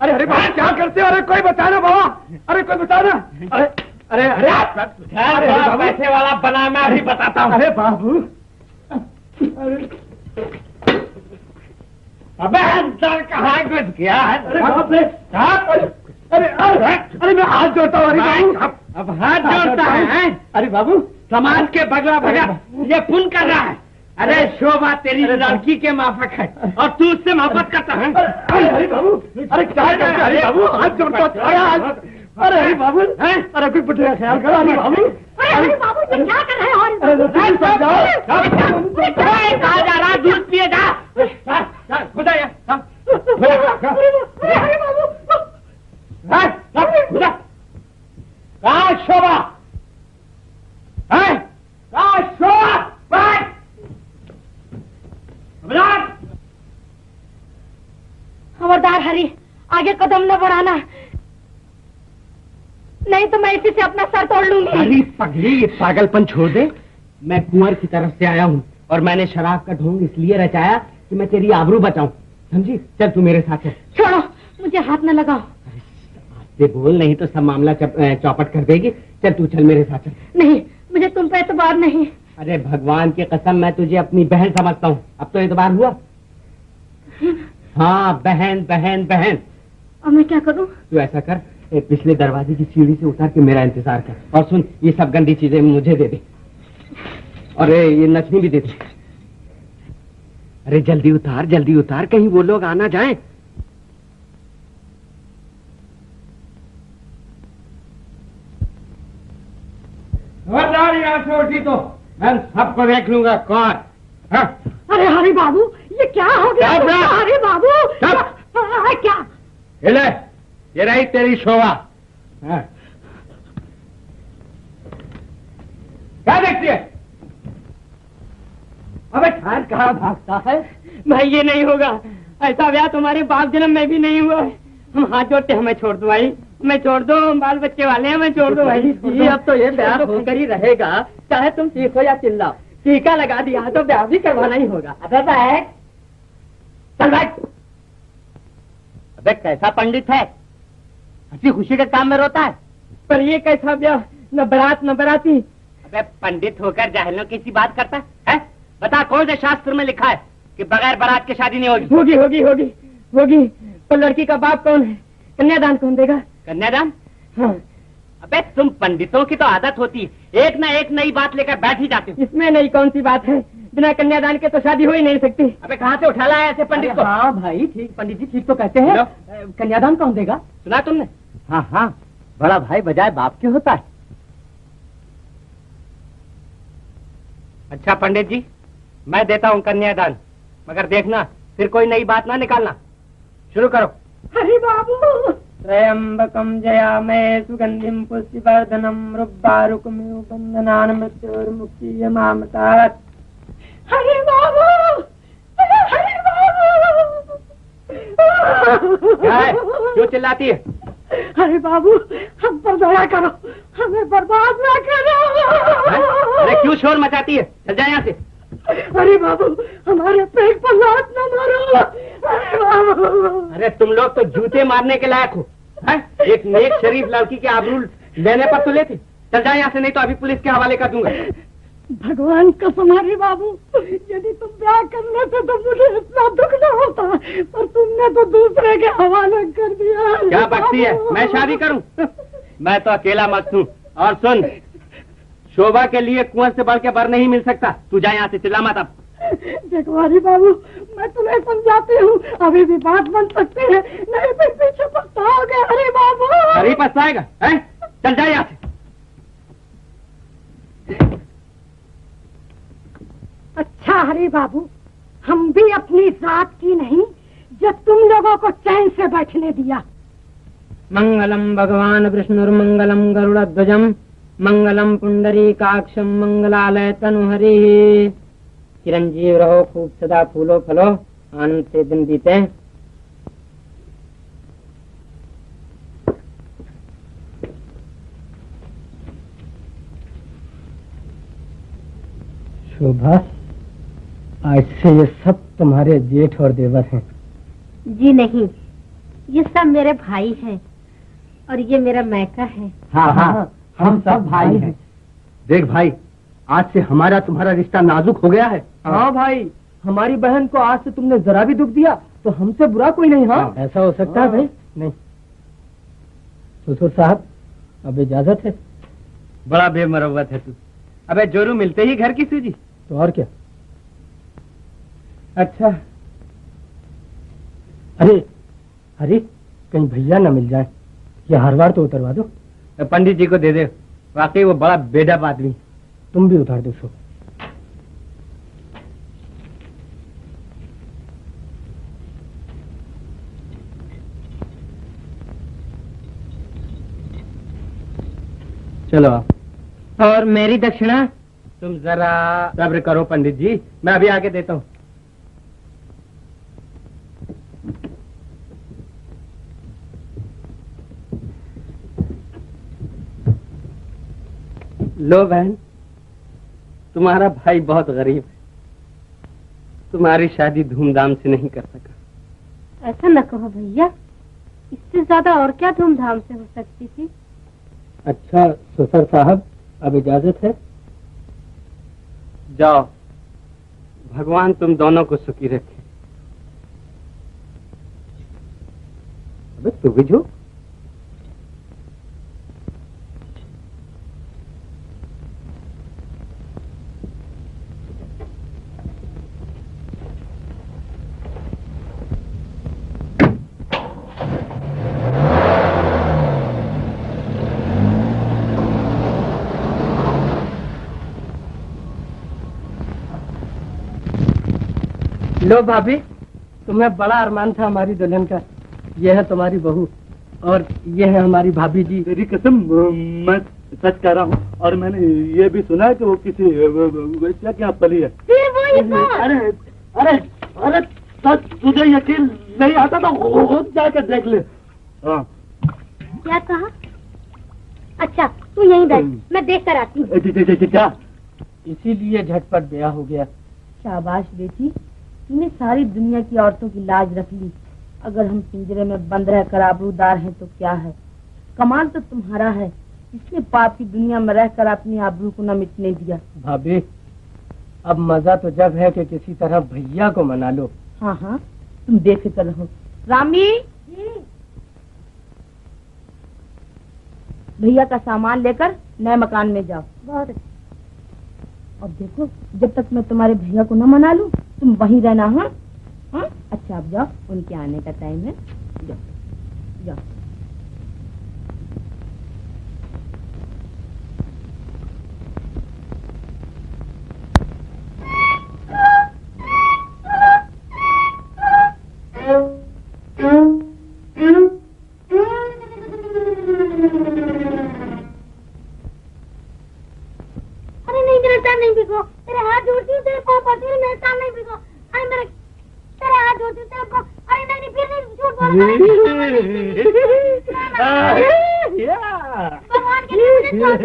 अरे अरे बाबा क्या करते हो? अरे कोई बचाना बाबा! अरे कोई बचाना! अरे अरे अरे पैसे वाला बना, मैं अभी बताता हूँ। अरे बाबू! अबे अंदर कहाँ घुस गया? अरे बाप रे! अरे मैं हाथ जोड़ता हूँ। अरे बाबू! अब हाथ जोड़ता है? अरे बाबू! समाज के बगला बगला ये पुन कर रहा है। अरे शोभा तेरी लड़की के माफक है और तू उससे मोहब्बत करता है। अरे बाबू! अरे क्या करते? अरे बाबू हाथ जोड़ता हूँ। अरे अरे बाबू! अरे कोई बुढ़े का ख्याल करो। अरे बाबू! अरे बाबू ये क्या कर रहे हो? कहा जा रहा? दूध पिए जा। खुदा कहा शोभा? कहा शोभा? खबरदार हरी, आगे कदम न बढ़ाना, नहीं तो मैं इसी से अपना सर तोड़ लूंगी। अरे पगली, ये पागलपन छोड़ दे। मैं कुंवर की तरफ से आया हूँ और मैंने शराब का ढोंग इसलिए रचाया कि मैं तेरी आबरू बचाऊं, समझी? चल तू मेरे साथ है। छोड़ो, मुझे हाथ न लगाओ। से बोल, नहीं तो सब मामला चौपट कर देगी। चल तू चल मेरे साथ चल। नहीं, मुझे तुम पे एतबार नहीं। अरे भगवान की कसम, मैं तुझे अपनी बहन समझता हूँ। अब तो एतबार हुआ? हाँ, बहन बहन बहन। अब मैं क्या करूँ? तू ऐसा कर, पिछले दरवाजे की सीढ़ी से उतार के मेरा इंतजार कर। और सुन, ये सब गंदी चीजें मुझे दे दे और ये नथनी भी दे दे। अरे जल्दी उतार, कहीं वो लोग आना जाएं। खबरदार यहाँ से उठी तो मैं सबको देख लूंगा कौन। हाँ? अरे हरि बाबू ये क्या हो गया? हरि बाबू क्या? ले, ये रही तेरी शोभा। हाँ? क्या देखती है? अबे ठान कहाँ भागता है? भाई ये नहीं होगा, ऐसा ब्याह तुम्हारे बाप जन्म में भी नहीं हुआ है। हम हाथ जोड़ते, हमें छोड़ दो भाई, हमें छोड़ दो, हम बाल बच्चे वाले हैं, हमें छोड़ दो भाई। ये अब तो ये ब्याह होकर ही रहेगा, चाहे तुम चीखो या चिल्लाओ। टीका लगा दिया तो ब्याह भी करवाना ही होगा। अबे बैठ, चल बैठ। अबे कैसा पंडित है, हंसी खुशी के काम में रोता है। पर ये कैसा ब्याह, न बारात न बाराती। अबे पंडित होकर जाहिलों की सी बात करता है? बता कौन से शास्त्र में लिखा है कि बगैर बारात की शादी नहीं होगी? होगी होगी होगी होगी। पर लड़की का बाप कौन है? कन्यादान कौन देगा? कन्यादान? हाँ। अबे तुम पंडितों की तो आदत होती है, एक ना एक नई बात लेकर बैठ ही जाते हो। इसमें नई कौन सी बात है? बिना कन्यादान के तो शादी हो ही नहीं सकती। अबे कहाँ से उठा लाया ऐसे पंडित को? हाँ भाई ठीक, पंडित जी ठीक तो कहते हैं। कन्यादान कौन देगा? सुना तुमने? हाँ हाँ, बड़ा भाई बजाय बाप के होता है। अच्छा पंडित जी, मैं देता हूँ कन्यादान, मगर देखना फिर कोई नई बात ना निकालना। शुरू करो। हरि बाबू त्र्यंबकम जयामहे सुगंधिम पुष्टिवर्धनम रुब्बारुकमिव बंधनान् मृत्योर्मुक्षीयमामृतात्। हरि बाबू, हरि बाबू। क्या है? क्यों चिल्लाती है? अरे बाबू हम पर दया करो, हमें बर्बाद ना करो। अरे क्यों शोर मचाती है? चल जाए यहाँ से। अरे बाबू हमारे पेट पर लात न मारो। अरे बाबू। अरे तुम लोग तो जूते मारने के लायक हो। एक नेक शरीफ लड़की के आबरू लेने पर तो लेते। चल जाए यहाँ से, नहीं तो अभी पुलिस के हवाले कर दूंगा। भगवान कसम हरि बाबू, यदि तुम ब्याह कर लेते तो मुझे इतना दुख न होता, पर तुमने तो दूसरे के हवाले कर दिया। क्या बकती है? मैं शादी करूं? मैं तो अकेला मस्त हूँ। और सुन, शोभा के लिए कुंवर से बढ़ के बर नहीं मिल सकता। तू जा यहाँ से, चिल्ला मत अब। देखो हरि बाबू, मैं तुम्हें समझाती हूँ, अभी भी बात बन सकती है, नहीं तो पीछे पछताओगे हरि बाबू। अरे पछताएगा? चल जा यहाँ से। अच्छा हरि बाबू, हम भी अपनी जात की नहीं जो तुम लोगों को चैन से बैठने दिया। मंगलम भगवान विष्णुर्मंगलम गरुड़ध्वजम मंगलम पुंडरीकाक्षम मंगलालय तनुहरि। चिरंजीव रहो, खूब सदा फूलो फलो, आनंद से दिन बीते। शोभा, आज से ये सब तुम्हारे जेठ और देवर हैं। जी नहीं, ये सब मेरे भाई हैं और ये मेरा मैका है। हाँ हाँ, हम सब भाई हैं। देख भाई, आज से हमारा तुम्हारा रिश्ता नाजुक हो गया है। हाँ भाई, हमारी बहन को आज से तुमने जरा भी दुख दिया तो हमसे बुरा कोई नहीं। हाँ, ऐसा हो सकता है भाई? नहीं। ससुर साहब, अब इजाजत है। बड़ा बेमरवत है तू। अबे जोरू, मिलते ही घर की सूजी। तो और क्या। अच्छा, अरे कहीं भैया न मिल जाए, ये हर बार तो उतरवा दो। पंडित जी को दे दे, वाकई वो बड़ा बेढप आदमी। तुम भी उतार दो सो। चलो। और मेरी दक्षिणा? तुम जरा सब्र करो पंडित जी, मैं अभी आके देता हूँ। लो बहन, तुम्हारा भाई बहुत गरीब है, तुम्हारी शादी धूमधाम से नहीं कर सका। ऐसा न कहो भैया, इससे ज्यादा और क्या धूमधाम से हो सकती थी। अच्छा ससुर साहब, अब इजाजत है। जाओ, भगवान तुम दोनों को सुखी रखे। अबे तू भी जो। लो भाभी, तुम्हें बड़ा अरमान था हमारी दुल्हन का। यह है तुम्हारी बहू और यह है हमारी भाभी जी। तेरी कसम, मैं सच कह रहा हूँ। और मैंने ये भी सुना है कि वो किसी वैश्या के यहाँ पली है। अरे अरे अरे, सच तुझे यकीन नहीं आता तो खुद जाकर देख ले। हाँ। क्या कहा? अच्छा तू यहीं बैठ, मैं देख कर आती हूँ। क्या? इसीलिए झटपट ब्याह हो गया। शाबाश बेटी, तूने सारी दुनिया की औरतों की लाज रख ली। अगर हम पिंजरे में बंद रहकर आबरूदार हैं तो क्या है, कमाल तो तुम्हारा है, इसने पाप की दुनिया में रहकर अपनी आबरू को न मिटने दिया। भाभी, अब मजा तो जब है कि किसी तरह भैया को मना लो। हाँ हाँ, तुम बेफिक्र रहो। रामी, भैया का सामान लेकर नए मकान में जाओ। बहुत अच्छा। अब देखो, जब तक मैं तुम्हारे भैया को न मना लूं, तुम वहीं रहना। हाँ हाँ, अच्छा अब जाओ, उनके आने का टाइम है। जाओ जाओ। अरे नहीं, मेरा टाइम नहीं बिको, तेरे हाथ जोड़ती हूँ, तेरे पाँव पड़ती हूँ, मेरा टाइम नहीं बिको। अरे मेरे तेरे हाथ जोड़ती हूँ, तेरे पाँव। अरे नहीं, फिर नहीं, झूठ बोल भगवान के लिए मुझे छोड़।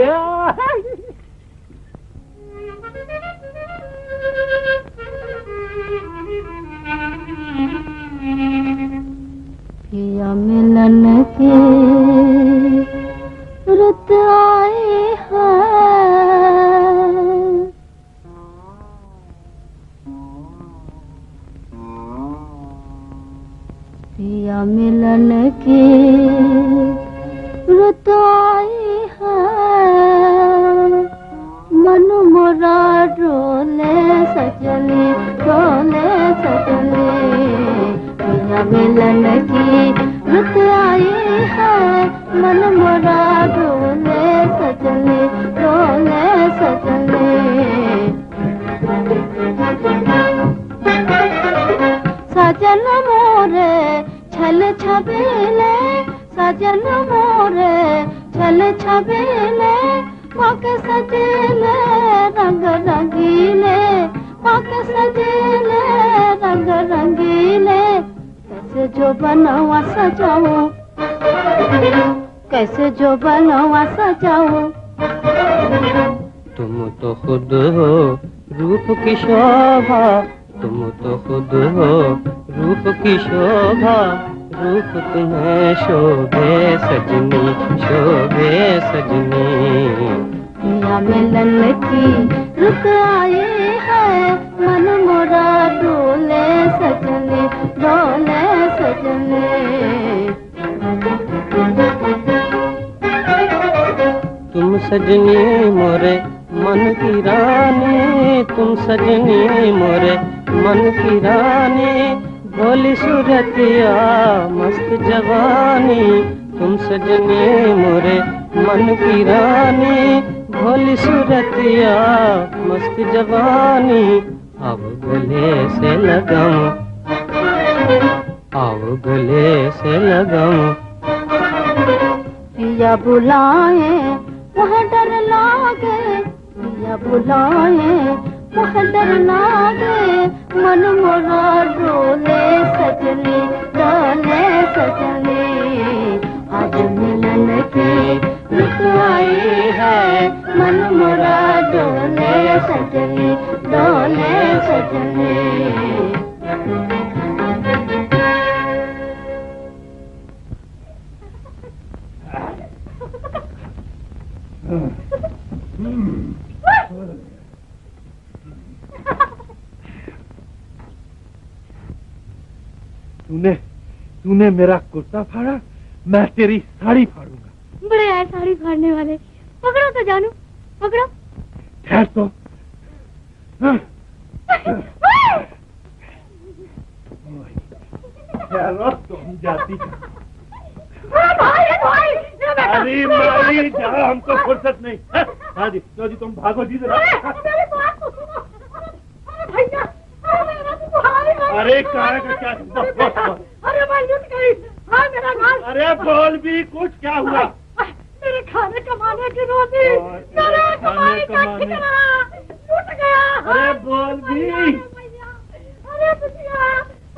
पिया मिलन के रुत आए हैं, पिया मिलन के रुत आए हैं, मन मोरा डोले सजले, डोले सजले, पिया मिलन की रुत आई है, मन मोरा डोले सजले, डोले सजले। सजन मोरे छल छबीले सजन मोरे छल छबीले मौके सजीले रंग रंगीले मौके सजीले रंग रंगीले कैसे जो बनवा सजाऊं कैसे जो बनवा सजाऊं तुम तो खुद हो रूप की शोभा तुम तो खुद हो रूप की शोभा रूप तुम्हें शोभे सजनी शोभे सजनी पिया मिलन की रुक आए है मन मोरा डोले सजने तुम सजनी मोरे मन की रानी तुम सजनी मोरे मन की रानी भोली सूरतिया मस्त जवानी तुम सजनी मोरे मन की रानी भोली सूरतिया मस्त जवानी अब गले से लगाऊं अब गले से लगाऊं पिया बुलाए वह डर लागे पिया बुलाए वह डर लागे मन मोरा डोले सजनी आज मिलन की रुक आई है मन मोरा डोले सजनी तूने मेरा कुर्ता फाड़ा मैं तेरी साड़ी फाड़ूंगा बड़े आए साड़ी फाड़ने वाले पकड़ो तो जानू पकड़ो ठहर तो तुम जाती अरे मारी जा हमको फुर्सत नहीं हाँ जी लो जी तुम भागो जी जरा अरे कहाँ का क्या अरे मैं लुट गई हाँ मेरा माल अरे बोल भी कुछ क्या हुआ मेरे खाने कमाने की रोटी मेरे कमाने का ठिकाना लूट गया अरे बोल भी अरे बिटिया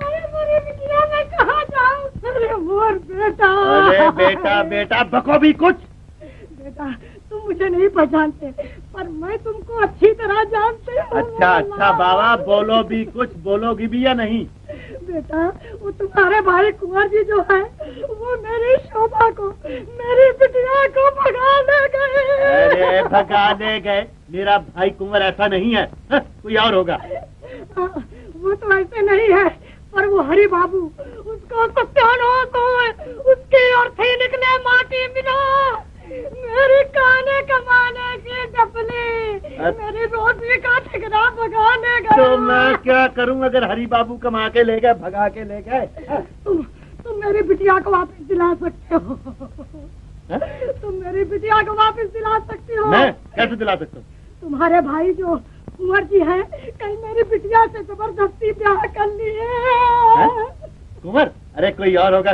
अरे मेरी बिटिया मैं कहाँ जाऊँ अरे मोर बेटा अरे बेटा बेटा बको भी कुछ बेटा तुम मुझे नहीं पहचानते पर मैं तुमको अच्छी तरह जानते हूँ अच्छा बाबा बोलो भी कुछ बोलोगी भी या नहीं बेटा वो तुम्हारे भाई कुंवर जी जो है वो मेरी शोभा को मेरी बिटिया को भगा ले गए अरे भगा ले गए मेरा भाई कुंवर ऐसा नहीं है कोई और होगा वो तो ऐसे नहीं है पर वो हरि बाबू उसको कुत्तानो को उसकी और थी निकले माटी मिलो मेरी खाने कमाने की डपली मेरी रोटी का ठिकाना भगाने गए तो मैं क्या करूं अगर हरि बाबू कमा के ले गए भगा के ले गए तुम मेरी बिटिया को वापस दिला सकते हो तुम मेरी बिटिया को वापस दिला सकते हो मैं कैसे दिला सकता हूँ तुम्हारे भाई जो कुंवर जी है कहीं मेरी बिटिया से जबरदस्ती ब्याह कर लिए कुंवर अरे कोई और होगा